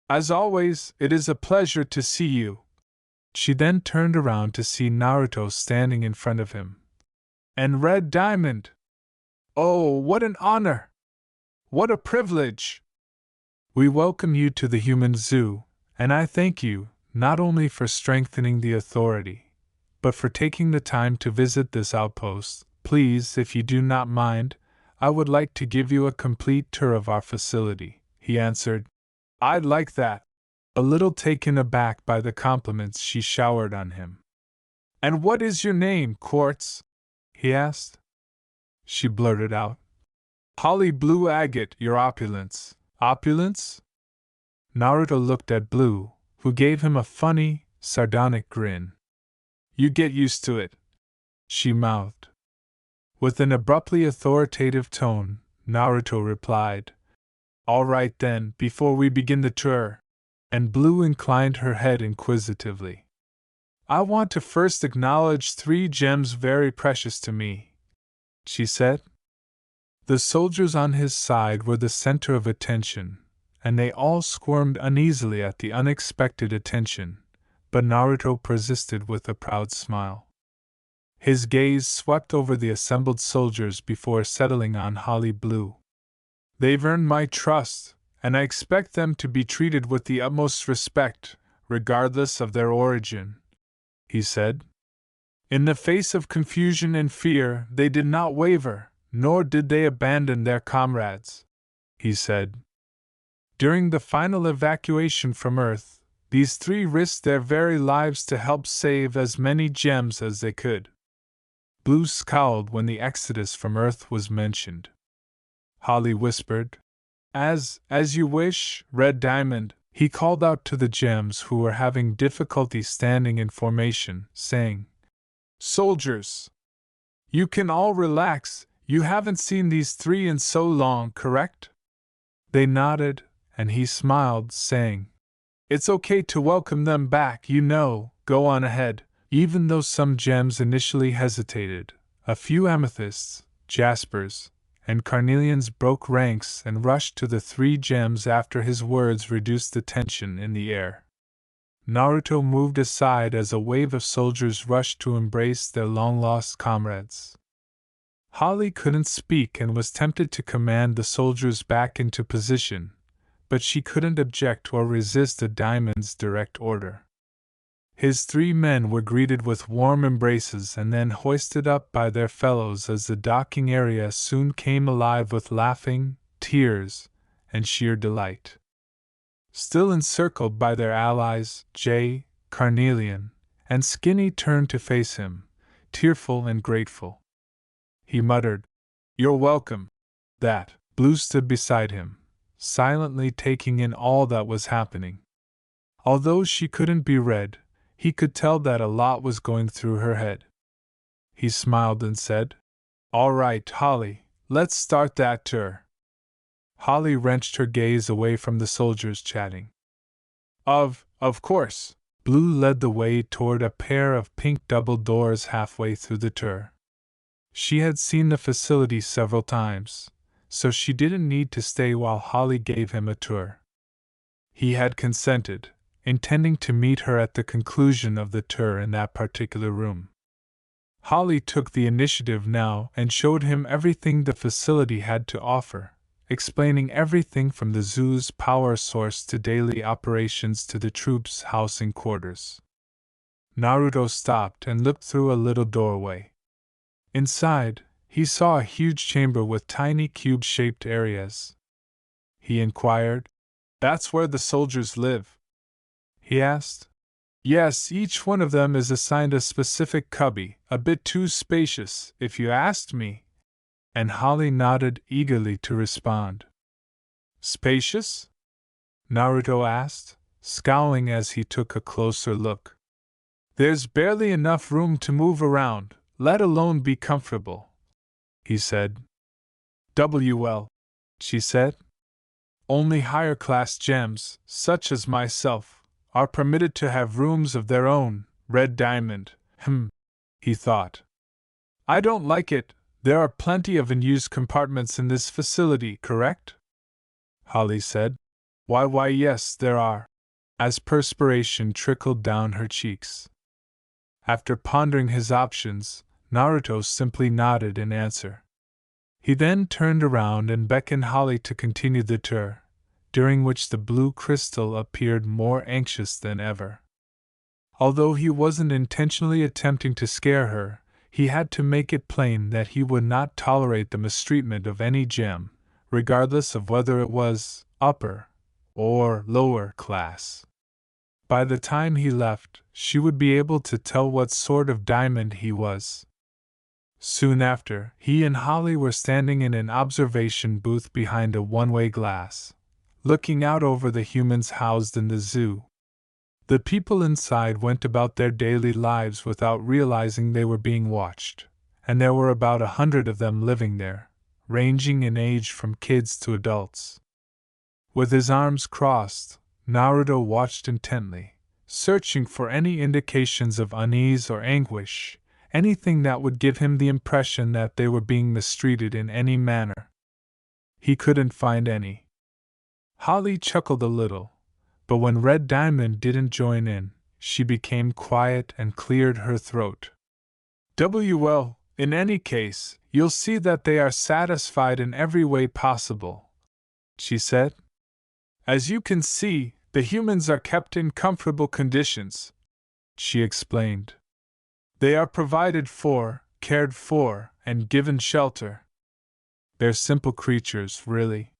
"As always, it is a pleasure to see you." She then turned around to see Naruto standing in front of him. "And Red Diamond! Oh, what an honor! What a privilege! We welcome you to the human zoo, and I thank you, not only for strengthening the authority, but for taking the time to visit this outpost. Please, if you do not mind, I would like to give you a complete tour of our facility," he answered. "I'd like that," a little taken aback by the compliments she showered on him. "And what is your name, Quartz?" he asked. She blurted out, "Holly Blue Agate, your opulence." "Opulence?" Naruto looked at Blue, who gave him a funny, sardonic grin. "You get used to it," she mouthed. With an abruptly authoritative tone, Naruto replied, "All right then, before we begin the tour," and Blue inclined her head inquisitively. "I want to first acknowledge 3 gems very precious to me," she said. The soldiers on his side were the center of attention, and they all squirmed uneasily at the unexpected attention, but Naruto persisted with a proud smile. His gaze swept over the assembled soldiers before settling on Holly Blue. "They've earned my trust, and I expect them to be treated with the utmost respect, regardless of their origin," he said. In the face of confusion and fear, they did not waver, nor did they abandon their comrades, he said. During the final evacuation from Earth, these three risked their very lives to help save as many gems as they could. Blue scowled when the exodus from Earth was mentioned. Holly whispered, As you wish, Red Diamond. He called out to the gems who were having difficulty standing in formation, saying, Soldiers! You can all relax, you haven't seen these three in so long, correct? They nodded, and he smiled, saying, It's okay to welcome them back, you know, go on ahead. Even though some gems initially hesitated, a few amethysts, jaspers, and carnelians broke ranks and rushed to the three gems after his words reduced the tension in the air. Naruto moved aside as a wave of soldiers rushed to embrace their long-lost comrades. Holly couldn't speak and was tempted to command the soldiers back into position, but she couldn't object or resist the Diamond's direct order. His three men were greeted with warm embraces and then hoisted up by their fellows as the docking area soon came alive with laughing, tears, and sheer delight. Still encircled by their allies, Jay, Carnelian, and Skinny turned to face him, tearful and grateful. He muttered, You're welcome. That. Blue stood beside him, silently taking in all that was happening. Although she couldn't be read, he could tell that a lot was going through her head. He smiled and said, All right, Holly, let's start that tour. Holly wrenched her gaze away from the soldiers chatting. Of course. Blue led the way toward a pair of pink double doors halfway through the tour. She had seen the facility several times, so she didn't need to stay while Holly gave him a tour. He had consented, intending to meet her at the conclusion of the tour in that particular room. Holly took the initiative now and showed him everything the facility had to offer, explaining everything from the zoo's power source to daily operations to the troops' housing quarters. Naruto stopped and looked through a little doorway. Inside, he saw a huge chamber with tiny cube-shaped areas. He inquired, That's where the soldiers live? He asked. Yes, each one of them is assigned a specific cubby, a bit too spacious, if you asked me. And Holly nodded eagerly to respond. Spacious? Naruto asked, scowling as he took a closer look. There's barely enough room to move around, let alone be comfortable, he said. Well, she said. Only higher-class gems, such as myself, are permitted to have rooms of their own, Red Diamond, he thought. I don't like it, there are plenty of unused compartments in this facility, correct? Holly said. Why yes, there are, as perspiration trickled down her cheeks. After pondering his options, Naruto simply nodded in answer. He then turned around and beckoned Holly to continue the tour, during which the blue crystal appeared more anxious than ever. Although he wasn't intentionally attempting to scare her, he had to make it plain that he would not tolerate the mistreatment of any gem, regardless of whether it was upper or lower class. By the time he left, she would be able to tell what sort of diamond he was. Soon after, he and Holly were standing in an observation booth behind a one-way glass, looking out over the humans housed in the zoo. The people inside went about their daily lives without realizing they were being watched, and there were about 100 of them living there, ranging in age from kids to adults. With his arms crossed, Naruto watched intently, searching for any indications of unease or anguish, anything that would give him the impression that they were being mistreated in any manner. He couldn't find any. Holly chuckled a little, but when Red Diamond didn't join in, she became quiet and cleared her throat. Well, in any case, you'll see that they are satisfied in every way possible, she said. As you can see, the humans are kept in comfortable conditions, she explained. They are provided for, cared for, and given shelter. They're simple creatures, really.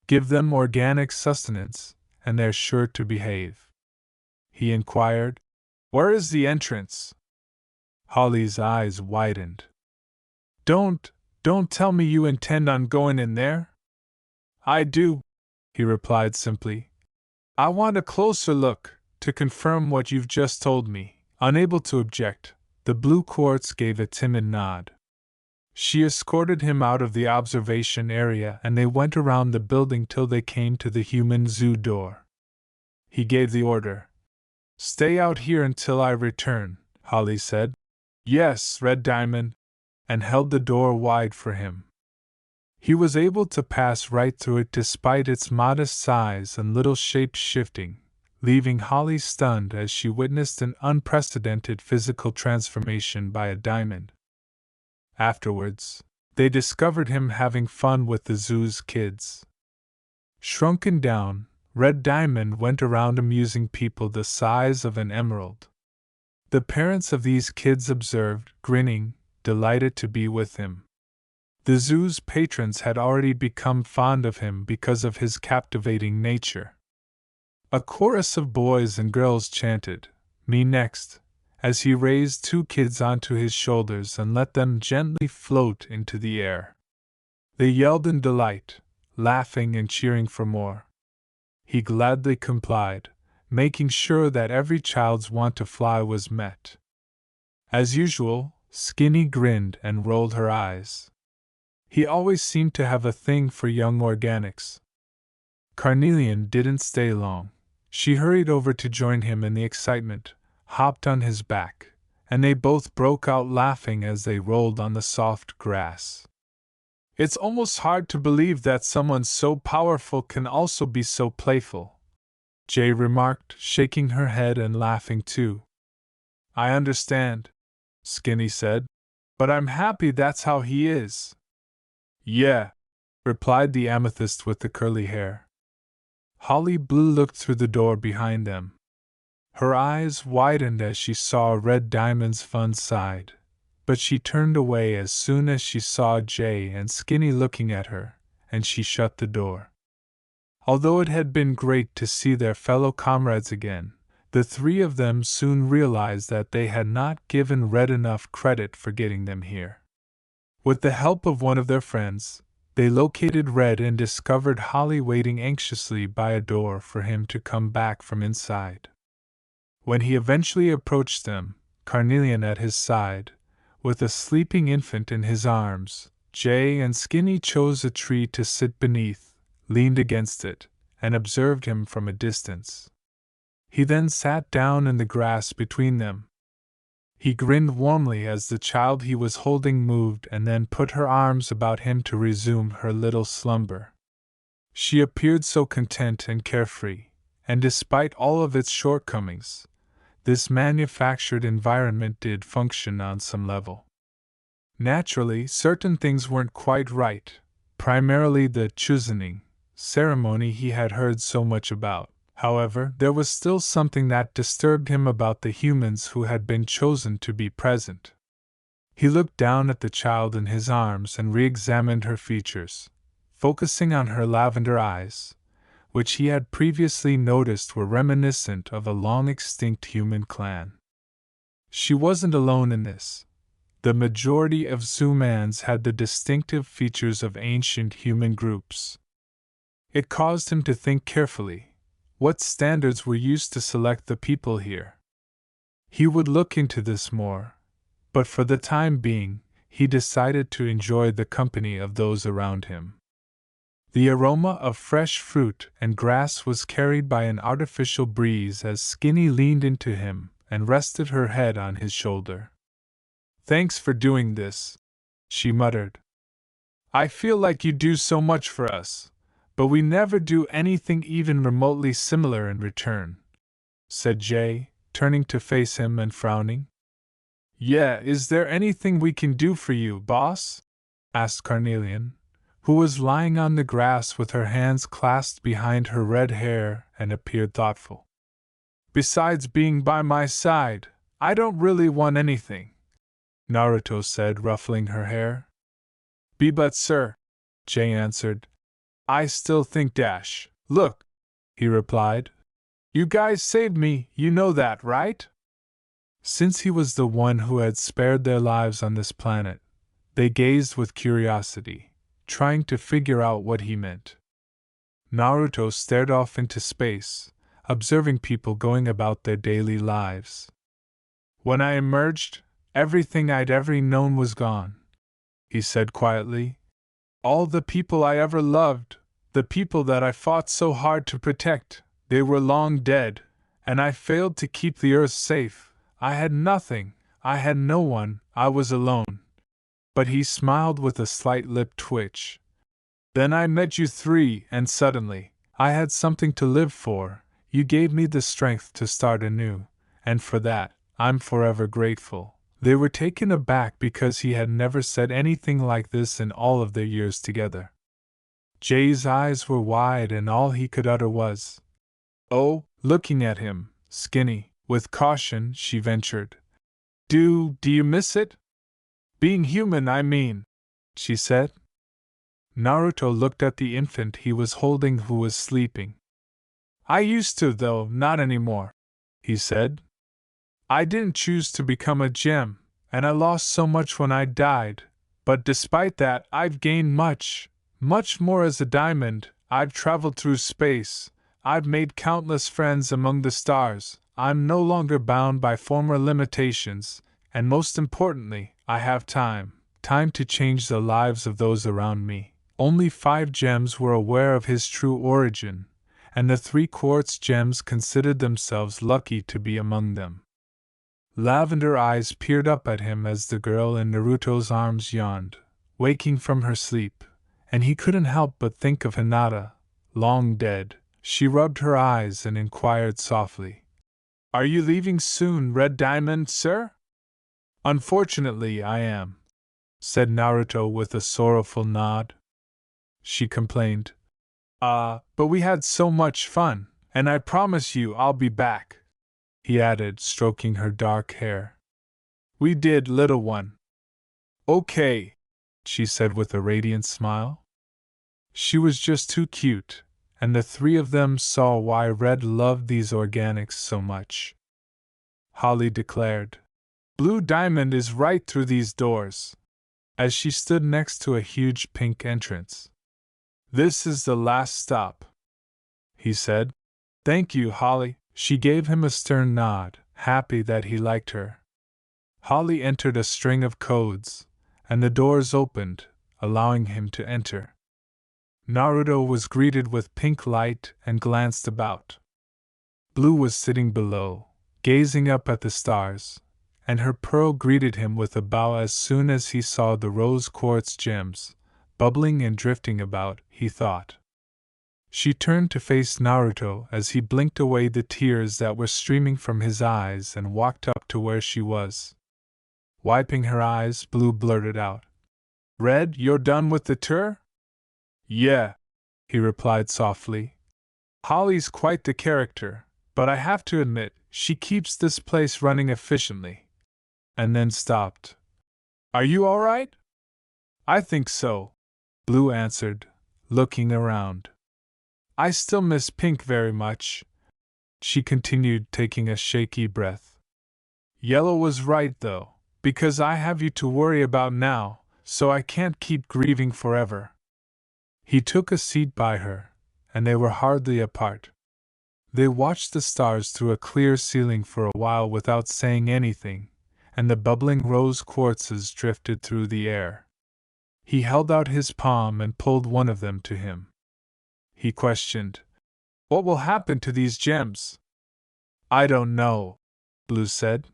Give them organic sustenance, and they're sure to behave. He inquired, "Where is the entrance?" Holly's eyes widened. Don't tell me you intend on going in there?" "I do," he replied simply. "I want a closer look, to confirm what you've just told me." Unable to object, the blue quartz gave a timid nod. She escorted him out of the observation area and they went around the building till they came to the human zoo door. He gave the order. "Stay out here until I return," Holly said. "Yes, Red Diamond," and held the door wide for him. He was able to pass right through it despite its modest size and little shape shifting, leaving Holly stunned as she witnessed an unprecedented physical transformation by a diamond. Afterwards, they discovered him having fun with the zoo's kids. Shrunken down, Red Diamond went around amusing people the size of an emerald. The parents of these kids observed, grinning, delighted to be with him. The zoo's patrons had already become fond of him because of his captivating nature. A chorus of boys and girls chanted, "Me next," as he raised two kids onto his shoulders and let them gently float into the air. They yelled in delight, laughing and cheering for more. He gladly complied, making sure that every child's want to fly was met. As usual, Skinny grinned and rolled her eyes. He always seemed to have a thing for young organics. Carnelian didn't stay long. She hurried over to join him in the excitement, hopped on his back, and they both broke out laughing as they rolled on the soft grass. "It's almost hard to believe that someone so powerful can also be so playful," Jay remarked, shaking her head and laughing too. "I understand," Skinny said, "but I'm happy that's how he is." "Yeah," replied the amethyst with the curly hair. Holly Blue looked through the door behind them. Her eyes widened as she saw Red Diamond's fun side, but she turned away as soon as she saw Jay and Skinny looking at her, and she shut the door. Although it had been great to see their fellow comrades again, the three of them soon realized that they had not given Red enough credit for getting them here. With the help of one of their friends, they located Red and discovered Holly waiting anxiously by a door for him to come back from inside. When he eventually approached them, Carnelian at his side, with a sleeping infant in his arms, Jay and Skinny chose a tree to sit beneath, leaned against it, and observed him from a distance. He then sat down in the grass between them. He grinned warmly as the child he was holding moved and then put her arms about him to resume her little slumber. She appeared so content and carefree, and despite all of its shortcomings, this manufactured environment did function on some level. Naturally, certain things weren't quite right, primarily the chusening ceremony he had heard so much about. However, there was still something that disturbed him about the humans who had been chosen to be present. He looked down at the child in his arms and re-examined her features, focusing on her lavender eyes, which he had previously noticed were reminiscent of a long-extinct human clan. She wasn't alone in this. The majority of Zoomans had the distinctive features of ancient human groups. It caused him to think carefully. What standards were used to select the people here? He would look into this more, but for the time being, he decided to enjoy the company of those around him. The aroma of fresh fruit and grass was carried by an artificial breeze as Skinny leaned into him and rested her head on his shoulder. "Thanks for doing this," she muttered. "I feel like you do so much for us, but we never do anything even remotely similar in return," said Jay, turning to face him and frowning. "Yeah, is there anything we can do for you, boss?" asked Carnelian, who was lying on the grass with her hands clasped behind her red hair and appeared thoughtful. "Besides being by my side, I don't really want anything," Naruto said, ruffling her hair. "Be but sir," Jay answered, I still think dash. Look, he replied. You guys saved me, you know that, right? Since he was the one who had spared their lives on this planet, they gazed with curiosity, trying to figure out what he meant. Naruto stared off into space, observing people going about their daily lives. When I emerged, everything I'd ever known was gone, he said quietly. All the people I ever loved, the people that I fought so hard to protect, they were long dead, and I failed to keep the earth safe. I had nothing, I had no one, I was alone. But he smiled with a slight lip twitch. Then I met you three, and suddenly, I had something to live for. You gave me the strength to start anew, and for that, I'm forever grateful. They were taken aback because he had never said anything like this in all of their years together. Jay's eyes were wide and all he could utter was, "Oh," looking at him, skinny. With caution, she ventured, Do you miss it? Being human, I mean," she said. Naruto looked at the infant he was holding who was sleeping. I used to, though, not anymore, he said. I didn't choose to become a gem, and I lost so much when I died, but despite that, I've gained much, much more as a diamond. I've traveled through space, I've made countless friends among the stars, I'm no longer bound by former limitations, and most importantly, I have time to change the lives of those around me. Only 5 gems were aware of his true origin, and the 3 quartz gems considered themselves lucky to be among them. Lavender eyes peered up at him as the girl in Naruto's arms yawned, waking from her sleep, and he couldn't help but think of Hinata, long dead. She rubbed her eyes and inquired softly, Are you leaving soon, Red Diamond, sir? Unfortunately, I am, said Naruto with a sorrowful nod. She complained, but we had so much fun, and I promise you I'll be back, he added, stroking her dark hair. We did, little one. Okay, she said with a radiant smile. She was just too cute, and the 3 of them saw why Red loved these organics so much. Holly declared, Blue Diamond is right through these doors, as she stood next to a huge pink entrance. This is the last stop, he said. Thank you, Holly. She gave him a stern nod, happy that he liked her. Holly entered a string of codes, and the doors opened, allowing him to enter. Naruto was greeted with pink light and glanced about. Blue was sitting below, gazing up at the stars, and her pearl greeted him with a bow as soon as he saw the rose quartz gems, bubbling and drifting about, he thought. She turned to face Naruto as he blinked away the tears that were streaming from his eyes and walked up to where she was. Wiping her eyes, Blue blurted out, Red, you're done with the tour? Yeah, he replied softly. Holly's quite the character, but I have to admit, she keeps this place running efficiently. And then stopped. Are you all right? I think so, Blue answered, looking around. I still miss Pink very much, she continued, taking a shaky breath. Yellow was right, though, because I have you to worry about now, so I can't keep grieving forever. He took a seat by her, and they were hardly apart. They watched the stars through a clear ceiling for a while without saying anything, and the bubbling rose quartzes drifted through the air. He held out his palm and pulled one of them to him. He questioned, What will happen to these gems? I don't know, Blue said.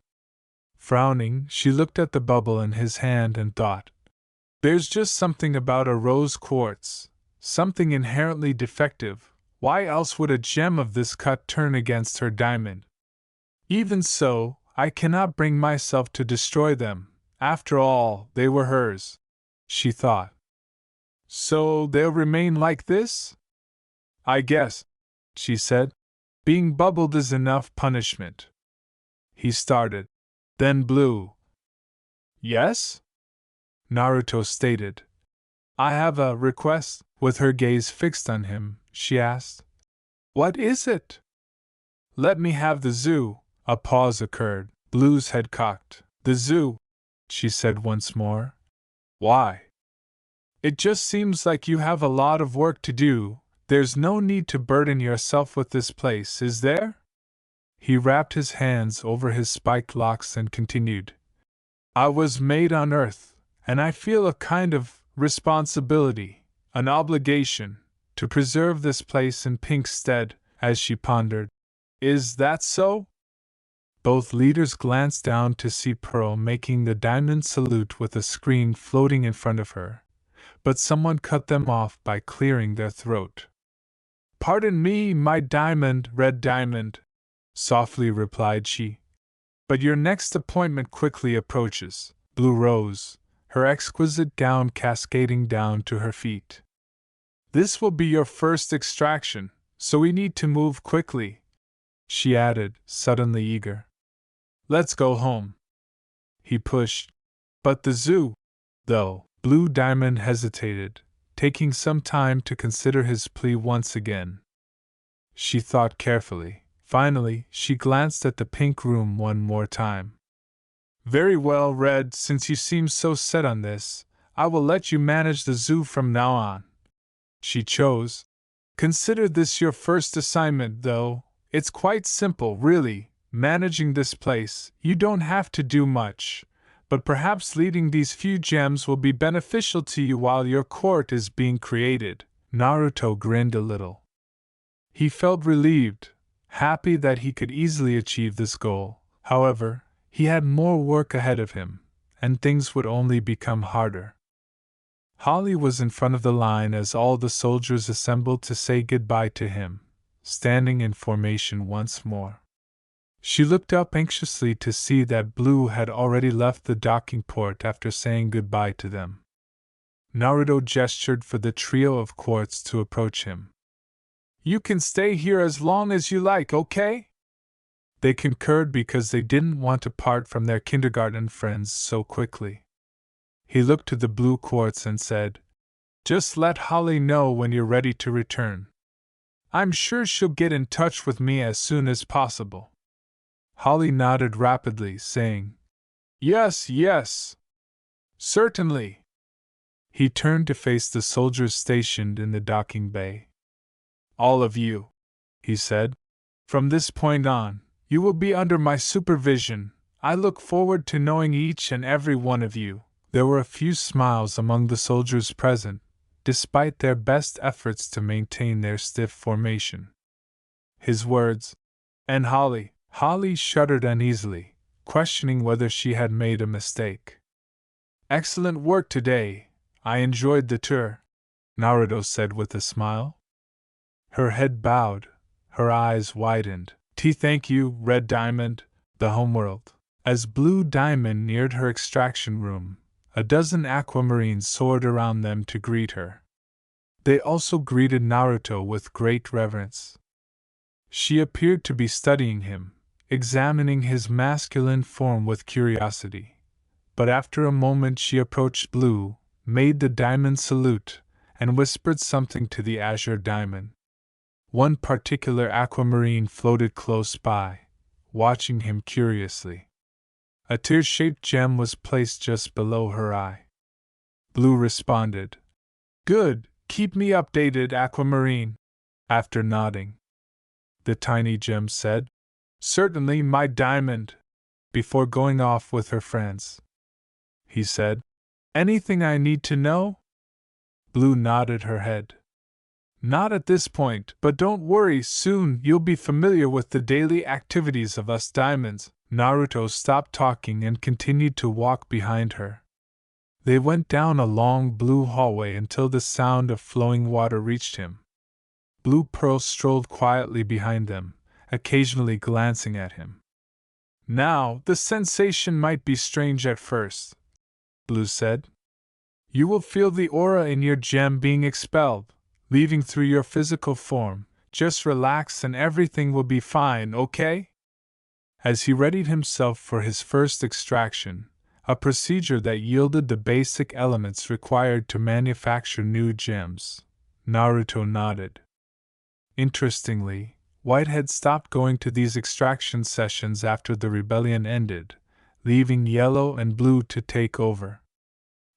Frowning, she looked at the bubble in his hand and thought, There's just something about a rose quartz, something inherently defective. Why else would a gem of this cut turn against her diamond? Even so, I cannot bring myself to destroy them. After all, they were hers, she thought. So they'll remain like this? I guess, she said. Being bubbled is enough punishment. He started. Then Blue. Yes? Naruto stated. I have a request. With her gaze fixed on him, she asked. What is it? Let me have the zoo. A pause occurred. Blue's head cocked. The zoo, she said once more. Why? It just seems like you have a lot of work to do. There's no need to burden yourself with this place, is there? He wrapped his hands over his spiked locks and continued. I was made on Earth, and I feel a kind of responsibility, an obligation, to preserve this place in Pink's stead, as she pondered. Is that so? Both leaders glanced down to see Pearl making the diamond salute with a screen floating in front of her, but someone cut them off by clearing their throat. Pardon me, my diamond, Red Diamond, softly replied she. But your next appointment quickly approaches. Blue rose, her exquisite gown cascading down to her feet. This will be your first extraction, so we need to move quickly, she added, suddenly eager. Let's go home. He pushed. But the zoo, though. Blue Diamond hesitated, taking some time to consider his plea once again. She thought carefully. Finally, she glanced at the pink room one more time. Very well, Red, since you seem so set on this, I will let you manage the zoo from now on. She chose. Consider this your first assignment, though. It's quite simple, really, managing this place. You don't have to do much, but perhaps leading these few gems will be beneficial to you while your court is being created. Naruto grinned a little. He felt relieved, happy that he could easily achieve this goal. However, he had more work ahead of him, and things would only become harder. Holly was in front of the line as all the soldiers assembled to say goodbye to him, standing in formation once more. She looked up anxiously to see that Blue had already left the docking port after saying goodbye to them. Naruto gestured for the trio of quartz to approach him. You can stay here as long as you like, okay? They concurred because they didn't want to part from their kindergarten friends so quickly. He looked to the blue quartz and said, Just let Holly know when you're ready to return. I'm sure she'll get in touch with me as soon as possible. Holly nodded rapidly, saying, Yes, yes. Certainly. He turned to face the soldiers stationed in the docking bay. All of you, he said. From this point on, you will be under my supervision. I look forward to knowing each and every one of you. There were a few smiles among the soldiers present, despite their best efforts to maintain their stiff formation. His words, and Holly shuddered uneasily, questioning whether she had made a mistake. Excellent work today. I enjoyed the tour, Naruto said with a smile. Her head bowed, her eyes widened. Thank you, Red Diamond, the homeworld. As Blue Diamond neared her extraction room, a dozen aquamarines soared around them to greet her. They also greeted Naruto with great reverence. She appeared to be studying him, examining his masculine form with curiosity. But after a moment she approached Blue, made the diamond salute, and whispered something to the azure diamond. One particular aquamarine floated close by, watching him curiously. A tear-shaped gem was placed just below her eye. Blue responded, Good, keep me updated, aquamarine. After nodding, the tiny gem said, Certainly, my diamond. Before going off with her friends, he said, Anything I need to know? Blue nodded her head. Not at this point, but don't worry, soon you'll be familiar with the daily activities of us diamonds. Naruto stopped talking and continued to walk behind her. They went down a long blue hallway until the sound of flowing water reached him. Blue Pearl strolled quietly behind them, occasionally glancing at him. Now, the sensation might be strange at first, Blue said. You will feel the aura in your gem being expelled, leaving through your physical form. Just relax and everything will be fine, okay? As he readied himself for his first extraction, a procedure that yielded the basic elements required to manufacture new gems. Naruto nodded. Interestingly, White had stopped going to these extraction sessions after the rebellion ended, leaving Yellow and Blue to take over.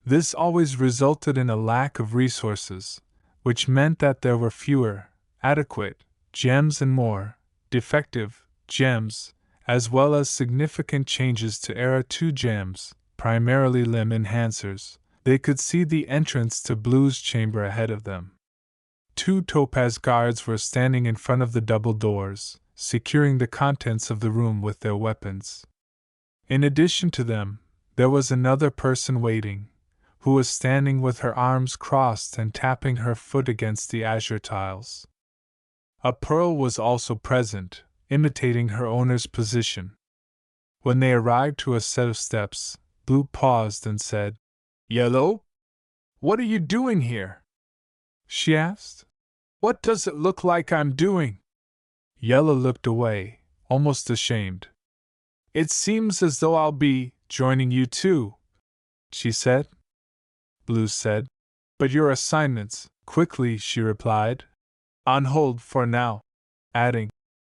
This always resulted in a lack of resources, which meant that there were fewer, adequate, gems and more, defective, gems, as well as significant changes to Era 2 gems, primarily limb enhancers. They could see the entrance to Blue's chamber ahead of them. 2 topaz guards were standing in front of the double doors, securing the contents of the room with their weapons. In addition to them, there was another person waiting, who was standing with her arms crossed and tapping her foot against the azure tiles. A pearl was also present, imitating her owner's position. When they arrived to a set of steps, Blue paused and said, "Yellow? What are you doing here?" she asked. "What does it look like I'm doing?" Yellow looked away, almost ashamed. "It seems as though I'll be joining you too," she said. Blue said, "But your assignments," quickly she replied. "On hold for now," adding,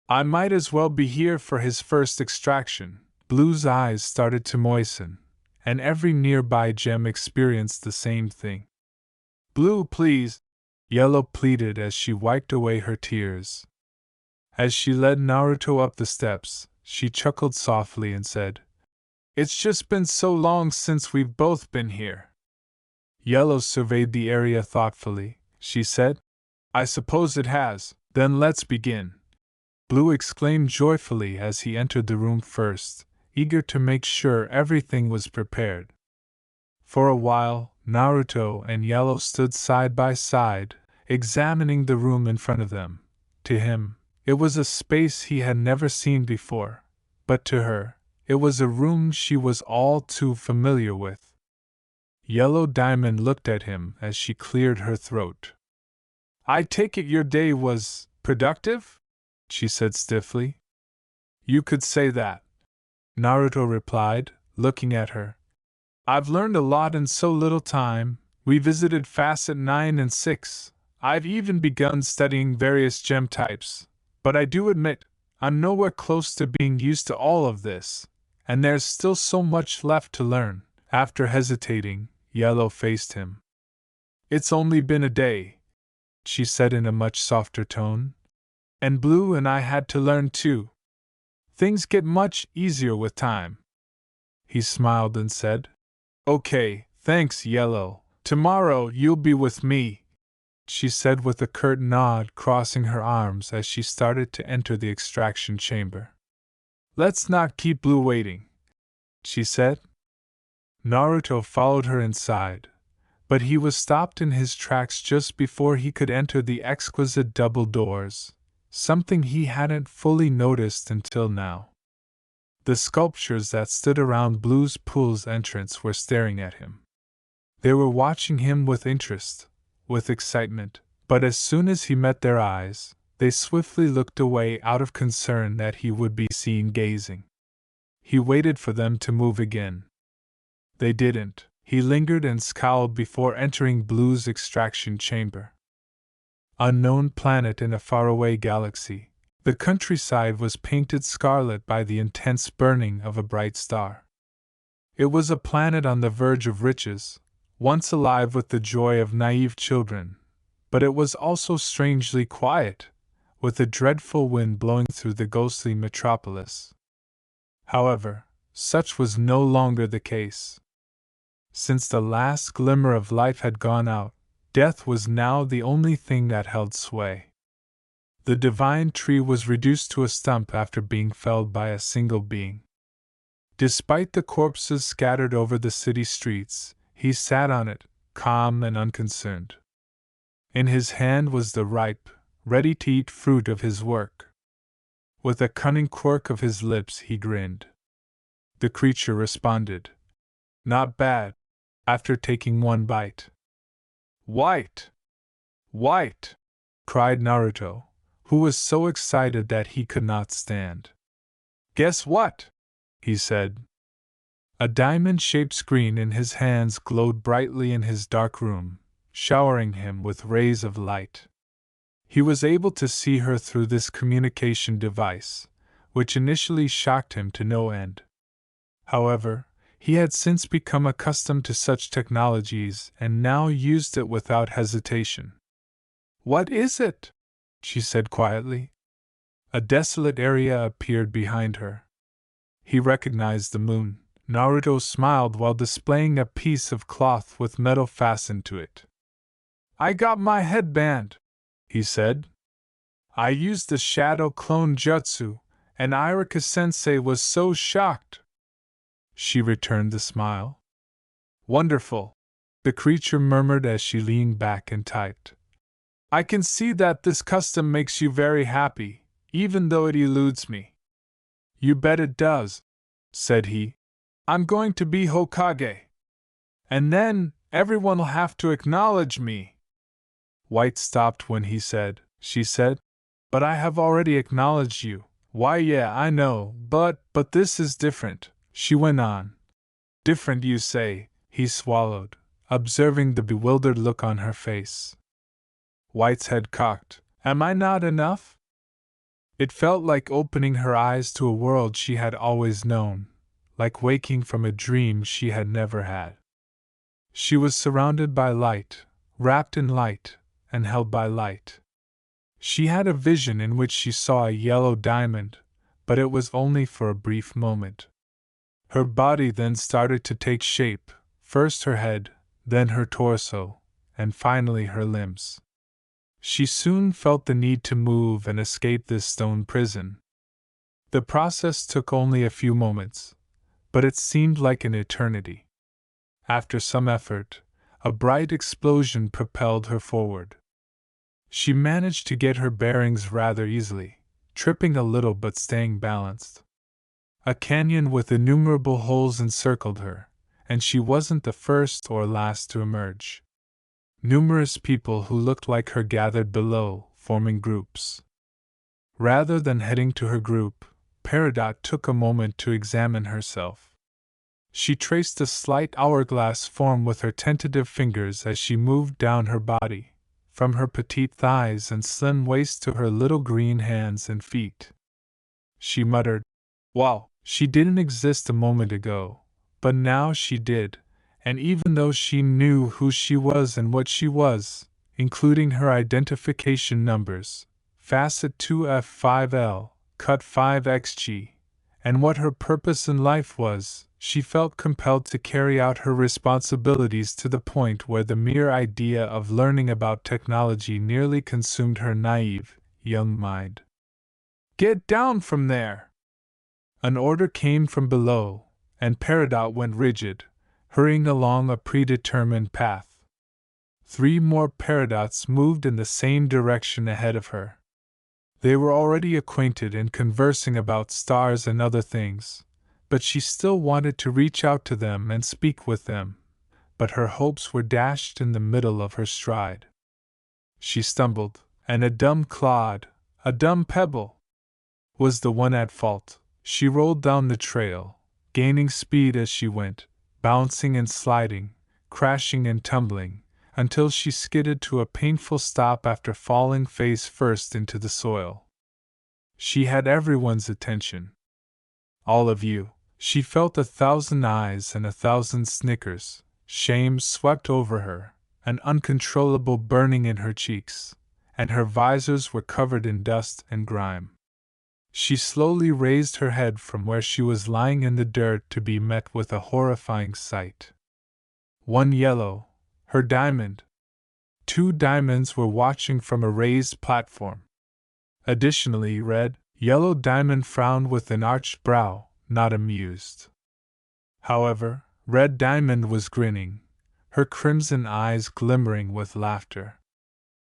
"I might as well be here for his first extraction." Blue's eyes started to moisten, and every nearby gem experienced the same thing. "Blue, please," Yellow pleaded as she wiped away her tears. As she led Naruto up the steps, she chuckled softly and said, "It's just been so long since we've both been here." Yellow surveyed the area thoughtfully. She said, "I suppose it has, then let's begin." Blue exclaimed joyfully as he entered the room first, eager to make sure everything was prepared. For a while, Naruto and Yellow stood side by side, examining the room in front of them. To him, it was a space he had never seen before, but to her, it was a room she was all too familiar with. Yellow Diamond looked at him as she cleared her throat. "I take it your day was productive?" she said stiffly. "You could say that," Naruto replied, looking at her. "I've learned a lot in so little time. We visited Facet 9 and 6. I've even begun studying various gem types. But I do admit, I'm nowhere close to being used to all of this, and there's still so much left to learn." After hesitating, Yellow faced him. "It's only been a day," she said in a much softer tone. "And Blue and I had to learn too. Things get much easier with time." He smiled and said, "Okay, thanks, Yellow. Tomorrow you'll be with me," she said with a curt nod, crossing her arms as she started to enter the extraction chamber. "Let's not keep Blue waiting," she said. Naruto followed her inside, but he was stopped in his tracks just before he could enter the exquisite double doors, something he hadn't fully noticed until now. The sculptures that stood around Blue's pool's entrance were staring at him. They were watching him with interest, with excitement, but as soon as he met their eyes, they swiftly looked away out of concern that he would be seen gazing. He waited for them to move again. They didn't. He lingered and scowled before entering Blue's extraction chamber. Unknown planet in a faraway galaxy, the countryside was painted scarlet by the intense burning of a bright star. It was a planet on the verge of riches, once alive with the joy of naive children, but it was also strangely quiet, with a dreadful wind blowing through the ghostly metropolis. However, such was no longer the case. Since the last glimmer of life had gone out, death was now the only thing that held sway. The divine tree was reduced to a stump after being felled by a single being. Despite the corpses scattered over the city streets, he sat on it, calm and unconcerned. In his hand was the ripe, ready-to-eat fruit of his work. With a cunning quirk of his lips he grinned. The creature responded, "Not bad," after taking one bite. "White! White!" cried Naruto, who was so excited that he could not stand. "Guess what?" he said. A diamond-shaped screen in his hands glowed brightly in his dark room, showering him with rays of light. He was able to see her through this communication device, which initially shocked him to no end. However, he had since become accustomed to such technologies and now used it without hesitation. "What is it?" she said quietly. A desolate area appeared behind her. He recognized the moon. Naruto smiled while displaying a piece of cloth with metal fastened to it. "I got my headband," he said. "I used the shadow clone jutsu, and Irika-sensei was so shocked." She returned the smile. "Wonderful," the creature murmured as she leaned back and typed. "I can see that this custom makes you very happy, even though it eludes me." "You bet it does," said he. "I'm going to be Hokage. And then, everyone'll have to acknowledge me." White stopped when she said, "But I have already acknowledged you." "Why, yeah, I know, but this is different," she went on. "Different, you say," he swallowed, observing the bewildered look on her face. White's head cocked. "Am I not enough?" It felt like opening her eyes to a world she had always known, like waking from a dream she had never had. She was surrounded by light, wrapped in light, and held by light. She had a vision in which she saw a yellow diamond, but it was only for a brief moment. Her body then started to take shape, first her head, then her torso, and finally her limbs. She soon felt the need to move and escape this stone prison. The process took only a few moments, but it seemed like an eternity. After some effort, a bright explosion propelled her forward. She managed to get her bearings rather easily, tripping a little but staying balanced. A canyon with innumerable holes encircled her, and she wasn't the first or last to emerge. Numerous people who looked like her gathered below, forming groups. Rather than heading to her group, Peridot took a moment to examine herself. She traced a slight hourglass form with her tentative fingers as she moved down her body, from her petite thighs and slim waist to her little green hands and feet. She muttered, "Wow, she didn't exist a moment ago, but now she did," and even though she knew who she was and what she was, including her identification numbers, facet 2F5L, cut 5XG, and what her purpose in life was, she felt compelled to carry out her responsibilities to the point where the mere idea of learning about technology nearly consumed her naive, young mind. "Get down from there!" An order came from below, and Peridot went rigid, hurrying along a predetermined path. 3 more Peridots moved in the same direction ahead of her. They were already acquainted and conversing about stars and other things, but she still wanted to reach out to them and speak with them, but her hopes were dashed in the middle of her stride. She stumbled, and a dumb clod, a dumb pebble, was the one at fault. She rolled down the trail, gaining speed as she went, bouncing and sliding, crashing and tumbling, until she skidded to a painful stop after falling face first into the soil. She had everyone's attention. All of you. She felt 1,000 eyes and 1,000 snickers. Shame swept over her, an uncontrollable burning in her cheeks, and her visors were covered in dust and grime. She slowly raised her head from where she was lying in the dirt to be met with a horrifying sight. 1 yellow, her diamond. 2 diamonds were watching from a raised platform. Additionally, red, yellow diamond frowned with an arched brow, not amused. However, red diamond was grinning, her crimson eyes glimmering with laughter.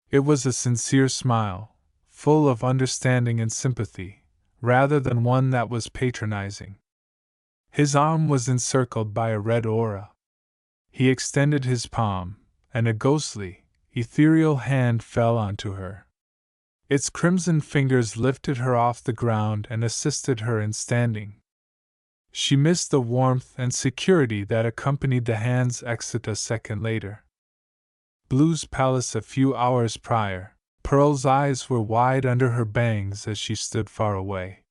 It was a sincere smile, full of understanding and sympathy, rather than one that was patronizing. His arm was encircled by a red aura. He extended his palm, and a ghostly, ethereal hand fell onto her. Its crimson fingers lifted her off the ground and assisted her in standing. She missed the warmth and security that accompanied the hand's exit a second later. Blue's palace a few hours prior, Pearl's eyes were wide under her bangs as she stood far away.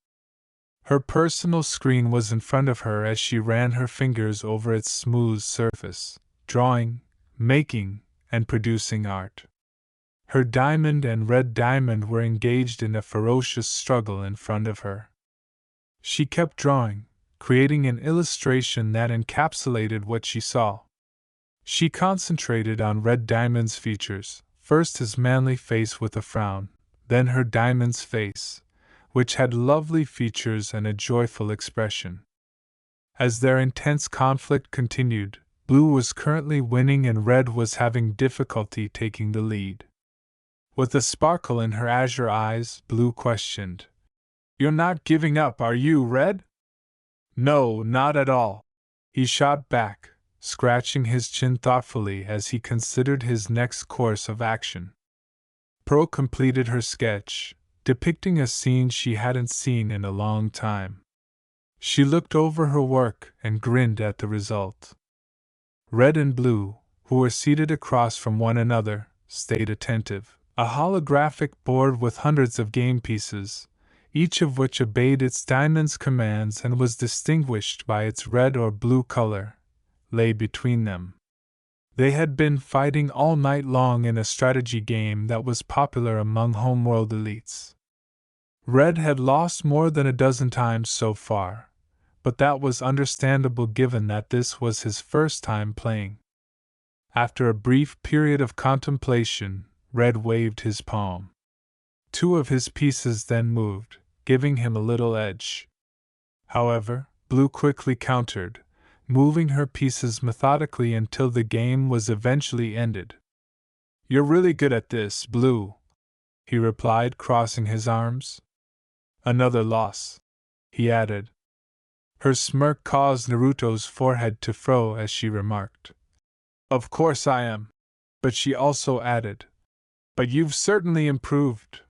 Her personal screen was in front of her as she ran her fingers over its smooth surface, drawing, making, and producing art. Her diamond and red diamond were engaged in a ferocious struggle in front of her. She kept drawing, creating an illustration that encapsulated what she saw. She concentrated on red diamond's features, first his manly face with a frown, then her diamond's face, which had lovely features and a joyful expression. As their intense conflict continued, Blue was currently winning and Red was having difficulty taking the lead. With a sparkle in her azure eyes, Blue questioned, "You're not giving up, are you, Red?" "No, not at all," he shot back, scratching his chin thoughtfully as he considered his next course of action. Pearl completed her sketch, depicting a scene she hadn't seen in a long time. She looked over her work and grinned at the result. Red and Blue, who were seated across from one another, stayed attentive. A holographic board with hundreds of game pieces, each of which obeyed its diamond's commands and was distinguished by its red or blue color, lay between them. They had been fighting all night long in a strategy game that was popular among homeworld elites. Red had lost more than a dozen times so far, but that was understandable given that this was his first time playing. After a brief period of contemplation, Red waved his palm. Two of his pieces then moved, giving him a little edge. However, Blue quickly countered, moving her pieces methodically until the game was eventually ended. "You're really good at this, Blue," he replied, crossing his arms. "Another loss," he added. Her smirk caused Naruto's forehead to furrow as she remarked, "Of course I am." But she also added, "But you've certainly improved.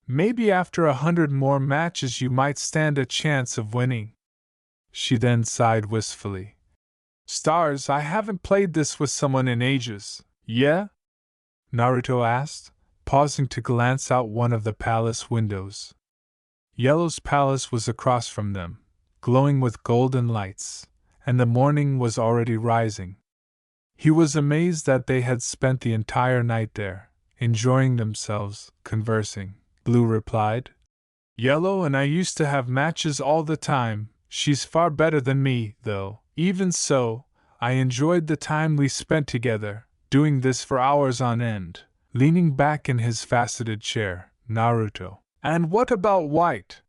Maybe after 100 more matches you might stand a chance of winning." She then sighed wistfully. "Stars, I haven't played this with someone in ages, yeah?" Naruto asked, pausing to glance out one of the palace windows. Yellow's palace was across from them, glowing with golden lights, and the morning was already rising. He was amazed that they had spent the entire night there, enjoying themselves, conversing. Blue replied, "Yellow and I used to have matches all the time. She's far better than me, though. Even so, I enjoyed the time we spent together, doing this for hours on end." Leaning back in his faceted chair, Naruto. "And what about White?"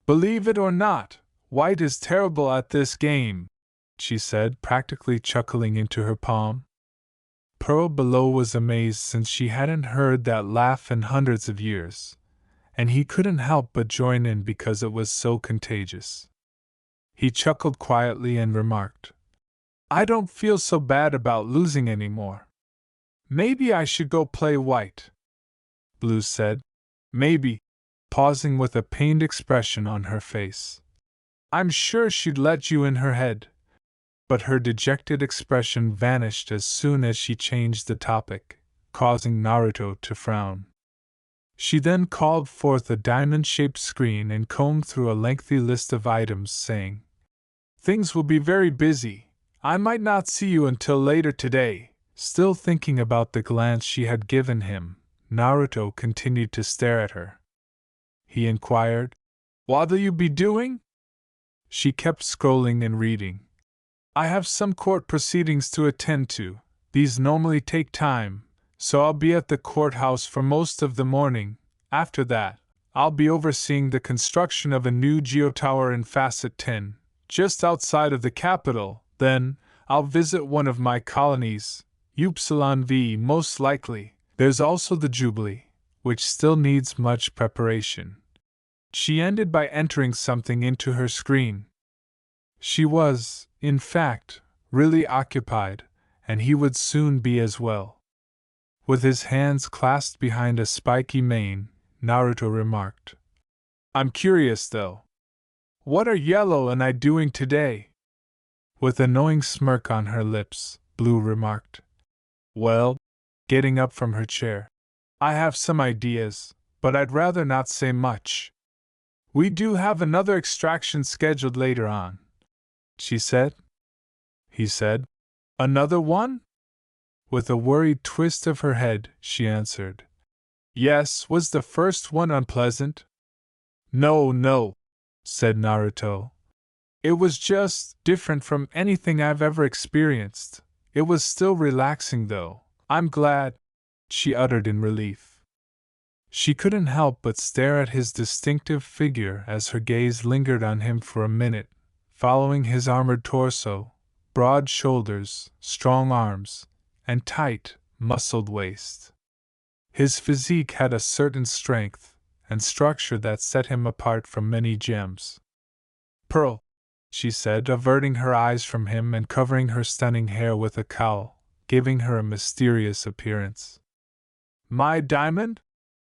"Believe it or not, White is terrible at this game," she said, practically chuckling into her palm. Pearl below was amazed since she hadn't heard that laugh in hundreds of years, and he couldn't help but join in because it was so contagious. He chuckled quietly and remarked, "I don't feel so bad about losing anymore. Maybe I should go play White." Blue said, "Maybe," pausing with a pained expression on her face. "I'm sure she'd let you in her head." But her dejected expression vanished as soon as she changed the topic, causing Naruto to frown. She then called forth a diamond-shaped screen and combed through a lengthy list of items, saying, "Things will be very busy. I might not see you until later today." Still thinking about the glance she had given him, Naruto continued to stare at her. He inquired, "What'll you be doing?" She kept scrolling and reading. "I have some court proceedings to attend to. These normally take time, so I'll be at the courthouse for most of the morning. After that, I'll be overseeing the construction of a new geotower in Facet 10, just outside of the capital. Then, I'll visit one of my colonies, Upsilon V most likely. There's also the Jubilee, which still needs much preparation." She ended by entering something into her screen. She was, in fact, really occupied, and he would soon be as well. With his hands clasped behind a spiky mane, Naruto remarked, "I'm curious though. What are Yellow and I doing today? With a knowing smirk on her lips, Blue remarked. Well, getting up from her chair. I have some ideas, but I'd rather not say much. We do have another extraction scheduled later on, she said. He said, Another one? With a worried twist of her head, she answered. Yes, was the first one unpleasant? No, said Naruto. It was just different from anything I've ever experienced. It was still relaxing though. I'm glad, she uttered in relief. She couldn't help but stare at his distinctive figure as her gaze lingered on him for a minute, following his armored torso, broad shoulders, strong arms, and tight, muscled waist. His physique had a certain strength and structure that set him apart from many gems. Pearl, she said, averting her eyes from him and covering her stunning hair with a cowl, giving her a mysterious appearance. My diamond?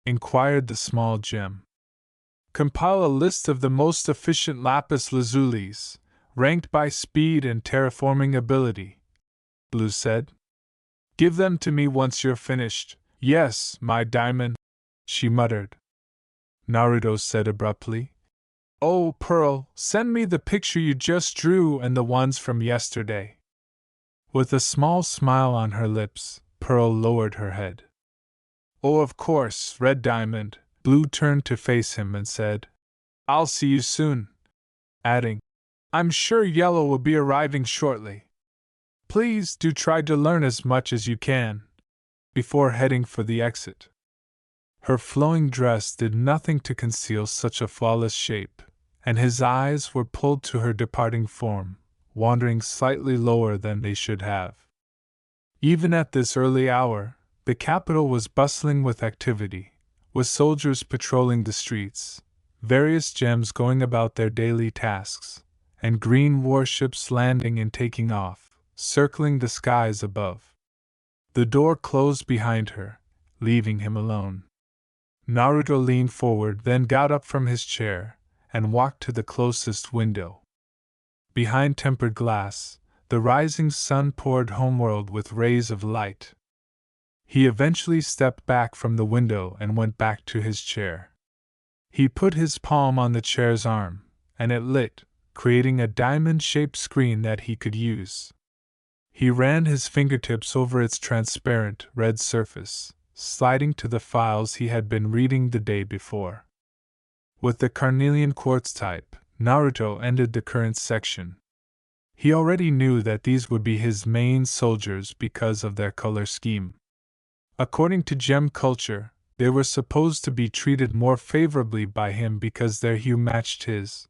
Inquired the small gem. Compile a list of the most efficient lapis lazulis, ranked by speed and terraforming ability, Blue said. Give them to me once you're finished. Yes, my diamond, she muttered. Naruto said abruptly. Oh, Pearl, send me the picture you just drew and the ones from yesterday. With a small smile on her lips, Pearl lowered her head. Oh, of course, Red Diamond. Blue turned to face him and said, I'll see you soon, adding, I'm sure Yellow will be arriving shortly. Please do try to learn as much as you can before heading for the exit. Her flowing dress did nothing to conceal such a flawless shape, and his eyes were pulled to her departing form, wandering slightly lower than they should have. Even at this early hour, the capital was bustling with activity, with soldiers patrolling the streets, various gems going about their daily tasks, and green warships landing and taking off, circling the skies above. The door closed behind her, leaving him alone. Naruto leaned forward, then got up from his chair, and walked to the closest window. Behind tempered glass, the rising sun poured homeworld with rays of light. He eventually stepped back from the window and went back to his chair. He put his palm on the chair's arm, and it lit, creating a diamond-shaped screen that he could use. He ran his fingertips over its transparent, red surface, sliding to the files he had been reading the day before. With the carnelian quartz type, Naruto ended the current section. He already knew that these would be his main soldiers because of their color scheme. According to gem culture, they were supposed to be treated more favorably by him because their hue matched his,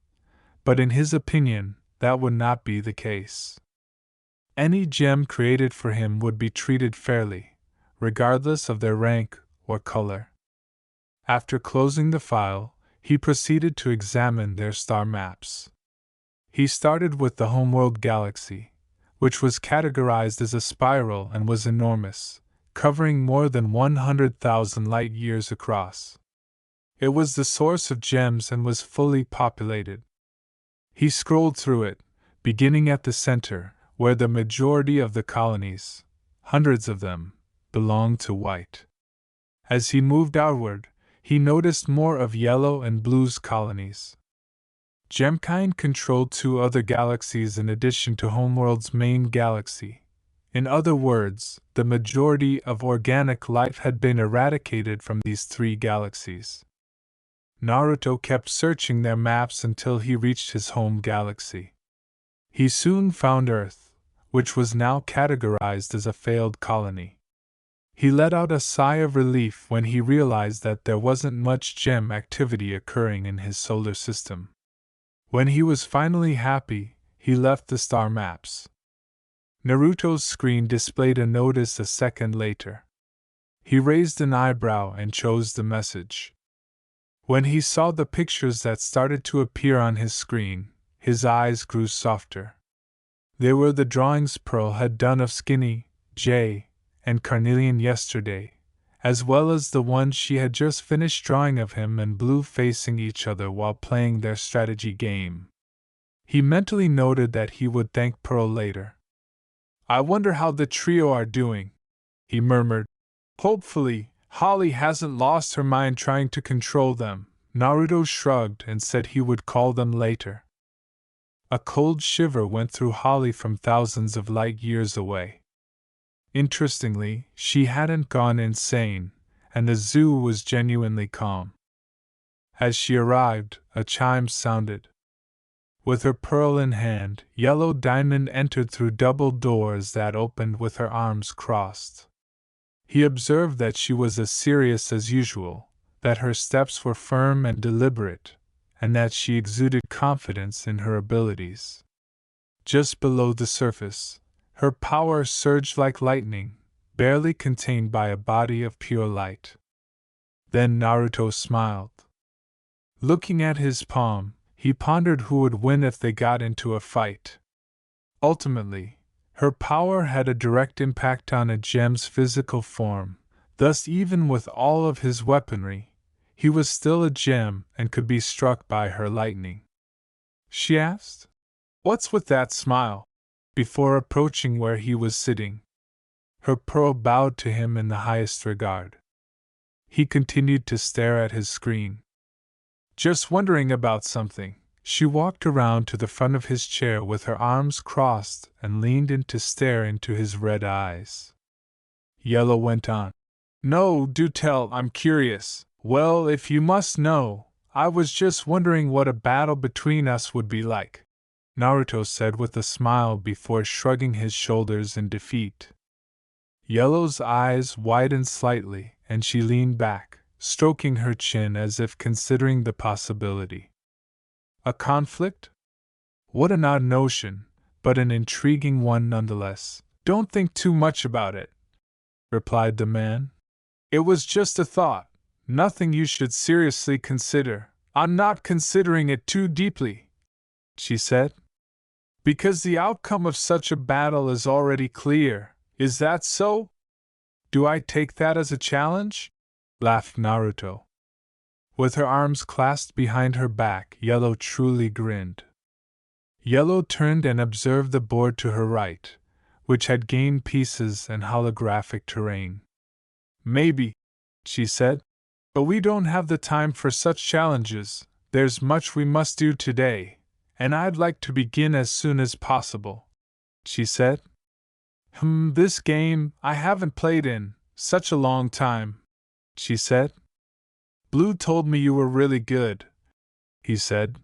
but in his opinion, that would not be the case. Any gem created for him would be treated fairly, regardless of their rank or color. After closing the file, he proceeded to examine their star maps. He started with the homeworld galaxy, which was categorized as a spiral and was enormous, covering more than 100,000 light-years across. It was the source of gems and was fully populated. He scrolled through it, beginning at the center, where the majority of the colonies, hundreds of them, belonged to White. As he moved outward, he noticed more of Yellow and Blue's colonies. Gemkind controlled 2 other galaxies in addition to Homeworld's main galaxy. In other words, the majority of organic life had been eradicated from these 3 galaxies. Naruto kept searching their maps until he reached his home galaxy. He soon found Earth, which was now categorized as a failed colony. He let out a sigh of relief when he realized that there wasn't much gem activity occurring in his solar system. When he was finally happy, he left the star maps. Naruto's screen displayed a notice a second later. He raised an eyebrow and chose the message. When he saw the pictures that started to appear on his screen, his eyes grew softer. They were the drawings Pearl had done of Skinny, Jay, and Carnelian yesterday, as well as the one she had just finished drawing of him and Blue facing each other while playing their strategy game. He mentally noted that he would thank Pearl later. I wonder how the trio are doing, he murmured. Hopefully, Holly hasn't lost her mind trying to control them. Naruto shrugged and said he would call them later. A cold shiver went through Holly from thousands of light years away. Interestingly, she hadn't gone insane, and the zoo was genuinely calm. As she arrived, a chime sounded. With her pearl in hand, Yellow Diamond entered through double doors that opened with her arms crossed. He observed that she was as serious as usual, that her steps were firm and deliberate, and that she exuded confidence in her abilities. Just below the surface, her power surged like lightning, barely contained by a body of pure light. Then Naruto smiled. Looking at his palm, he pondered who would win if they got into a fight. Ultimately, her power had a direct impact on a gem's physical form, thus even with all of his weaponry, he was still a gem and could be struck by her lightning. She asked, "What's with that smile?" before approaching where he was sitting. Her pearl bowed to him in the highest regard. He continued to stare at his screen. Just wondering about something, she walked around to the front of his chair with her arms crossed and leaned in to stare into his red eyes. Yellow went on. "No, do tell, I'm curious." "Well, if you must know, I was just wondering what a battle between us would be like," Naruto said with a smile before shrugging his shoulders in defeat. Yellow's eyes widened slightly, and she leaned back, stroking her chin as if considering the possibility. A conflict? What an odd notion, but an intriguing one nonetheless. "Don't think too much about it," replied the man. "It was just a thought, nothing you should seriously consider." "I'm not considering it too deeply," she said, "because the outcome of such a battle is already clear. Is that so?" "Do I take that as a challenge?" laughed Naruto. With her arms clasped behind her back, Yellow truly grinned. Yellow turned and observed the board to her right, which had game pieces and holographic terrain. "Maybe," she said, "but we don't have the time for such challenges. There's much we must do today, and I'd like to begin as soon as possible," she said. This game I haven't played in such a long time," she said. "Blue told me you were really good," he said.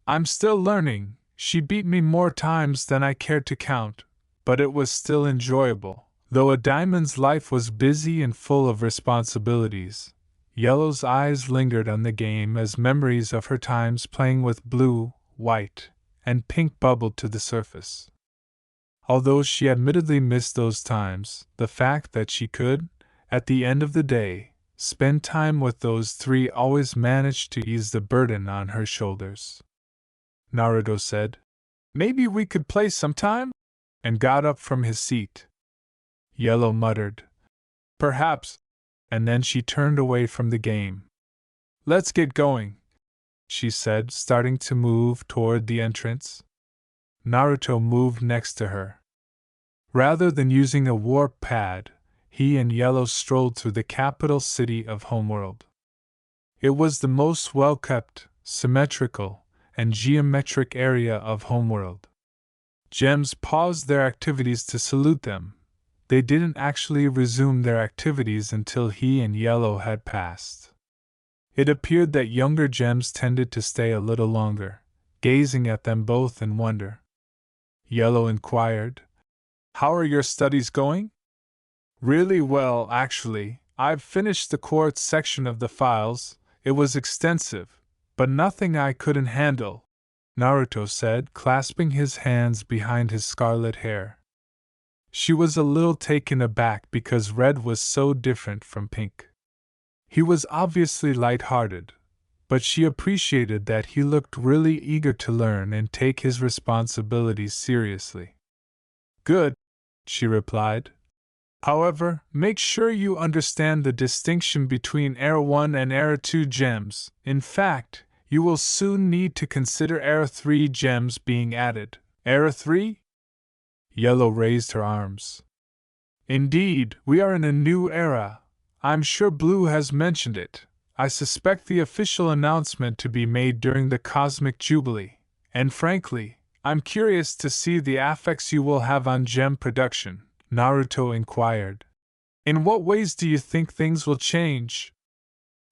"I'm still learning. She beat me more times than I cared to count, but it was still enjoyable." Though a diamond's life was busy and full of responsibilities, Yellow's eyes lingered on the game as memories of her times playing with blue, white, and pink bubbled to the surface. Although she admittedly missed those times, the fact that she could, at the end of the day, spend time with those three always managed to ease the burden on her shoulders. Naruto said, "Maybe we could play sometime?" and got up from his seat. Yellow muttered, "Perhaps," and then she turned away from the game. "Let's get going," she said, starting to move toward the entrance. Naruto moved next to her. Rather than using a warp pad, he and Yellow strolled through the capital city of Homeworld. It was the most well-kept, symmetrical, and geometric area of Homeworld. Gems paused their activities to salute them. They didn't actually resume their activities until he and Yellow had passed. It appeared that younger gems tended to stay a little longer, gazing at them both in wonder. Yellow inquired, "How are your studies going?" "Really well, actually. I've finished the quartz section of the files. It was extensive, but nothing I couldn't handle," Naruto said, clasping his hands behind his scarlet hair. She was a little taken aback because red was so different from pink. He was obviously light-hearted, but she appreciated that he looked really eager to learn and take his responsibilities seriously. "Good," she replied. "However, make sure you understand the distinction between Era 1 and Era 2 gems. In fact, you will soon need to consider Era 3 gems being added. Era 3? Yellow raised her arms. Indeed, we are in a new era. I'm sure Blue has mentioned it. I suspect the official announcement to be made during the Cosmic Jubilee, and frankly, I'm curious to see the effects you will have on gem production, Naruto inquired. In what ways do you think things will change?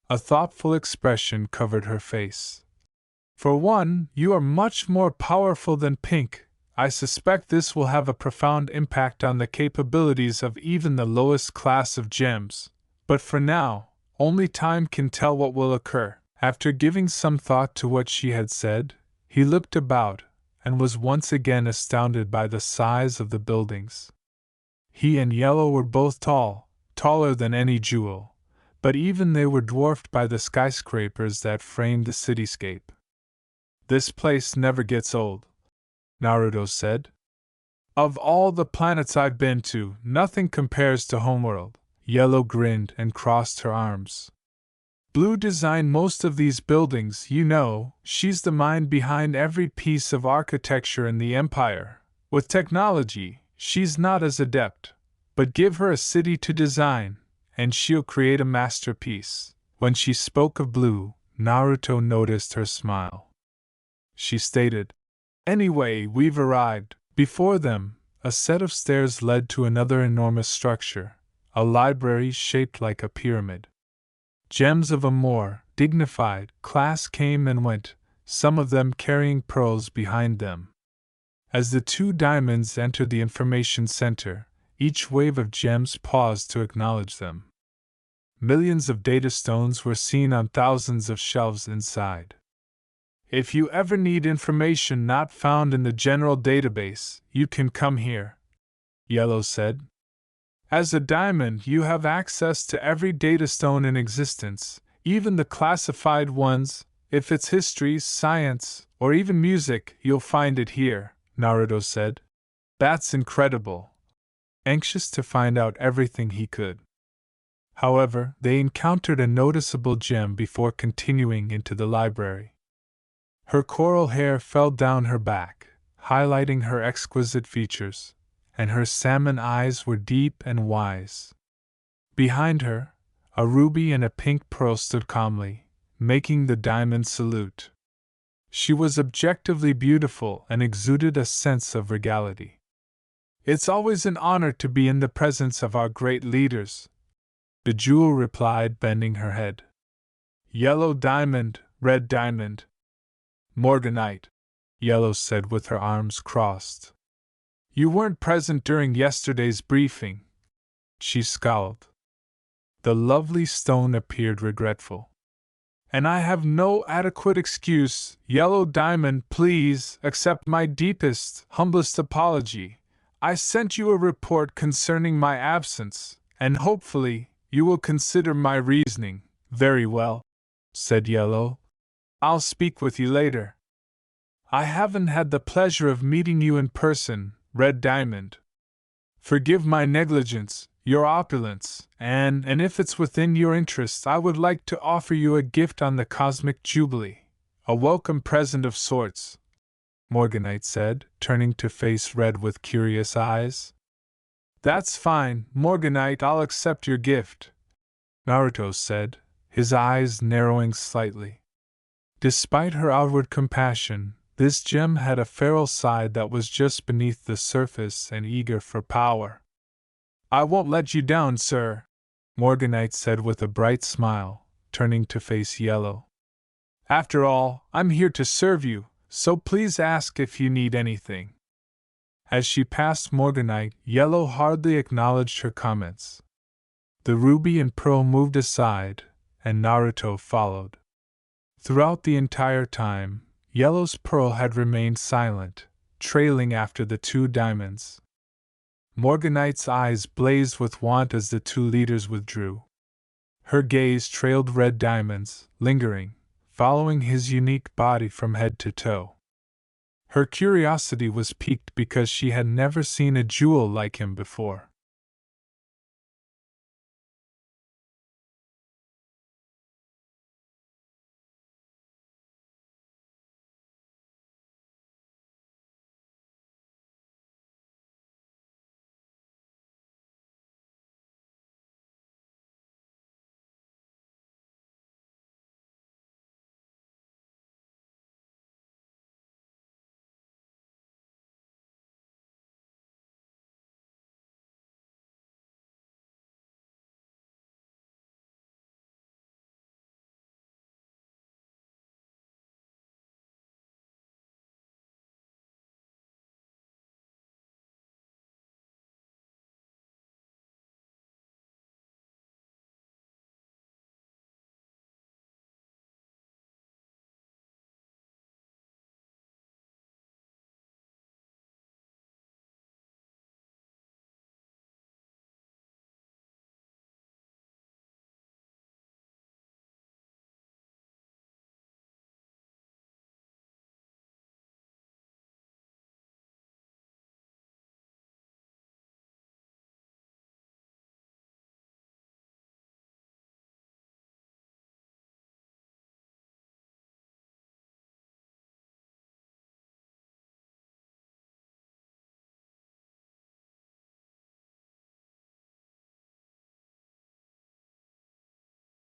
A thoughtful expression covered her face. For one, you are much more powerful than Pink. I suspect this will have a profound impact on the capabilities of even the lowest class of gems. But for now, only time can tell what will occur. After giving some thought to what she had said, he looked about, and was once again astounded by the size of the buildings. He and Yellow were both tall, taller than any jewel, but even they were dwarfed by the skyscrapers that framed the cityscape. This place never gets old, Naruto said. Of all the planets I've been to, nothing compares to Homeworld. Yellow grinned and crossed her arms. Blue designed most of these buildings, you know, she's the mind behind every piece of architecture in the Empire. With technology, she's not as adept, but give her a city to design, and she'll create a masterpiece. When she spoke of Blue, Naruto noticed her smile. She stated, Anyway, we've arrived. Before them, a set of stairs led to another enormous structure, a library shaped like a pyramid. Gems of a more dignified class came and went, some of them carrying pearls behind them. As the two diamonds entered the information center, each wave of gems paused to acknowledge them. Millions of data stones were seen on thousands of shelves inside. If you ever need information not found in the general database, you can come here, Yellow said. As a diamond, you have access to every data stone in existence, even the classified ones. If it's history, science, or even music, you'll find it here, Naruto said. That's incredible. Anxious to find out everything he could. However, they encountered a noticeable gem before continuing into the library. Her coral hair fell down her back, highlighting her exquisite features, and her salmon eyes were deep and wise. Behind her, a ruby and a pink pearl stood calmly, making the diamond salute. She was objectively beautiful and exuded a sense of regality. It's always an honor to be in the presence of our great leaders, Bejewel replied, bending her head. Yellow diamond, red diamond. Morganite, Yellow said with her arms crossed. You weren't present during yesterday's briefing. She scowled. The lovely stone appeared regretful. And I have no adequate excuse. Yellow diamond, please accept my deepest, humblest apology. I sent you a report concerning my absence, and hopefully, you will consider my reasoning. Very well, said Yellow. I'll speak with you later. I haven't had the pleasure of meeting you in person, Red Diamond. Forgive my negligence, your opulence, and if it's within your interest, I would like to offer you a gift on the Cosmic Jubilee. A welcome present of sorts, Morganite said, turning to face Red with curious eyes. That's fine, Morganite, I'll accept your gift, Naruto said, his eyes narrowing slightly. Despite her outward compassion, this gem had a feral side that was just beneath the surface and eager for power. I won't let you down, sir, Morganite said with a bright smile, turning to face Yellow. After all, I'm here to serve you, so please ask if you need anything. As she passed Morganite, Yellow hardly acknowledged her comments. The ruby and pearl moved aside, and Naruto followed. Throughout the entire time, Yellow's pearl had remained silent, trailing after the two diamonds. Morganite's eyes blazed with want as the two leaders withdrew. Her gaze trailed Red Diamond's, lingering, following his unique body from head to toe. Her curiosity was piqued because she had never seen a jewel like him before.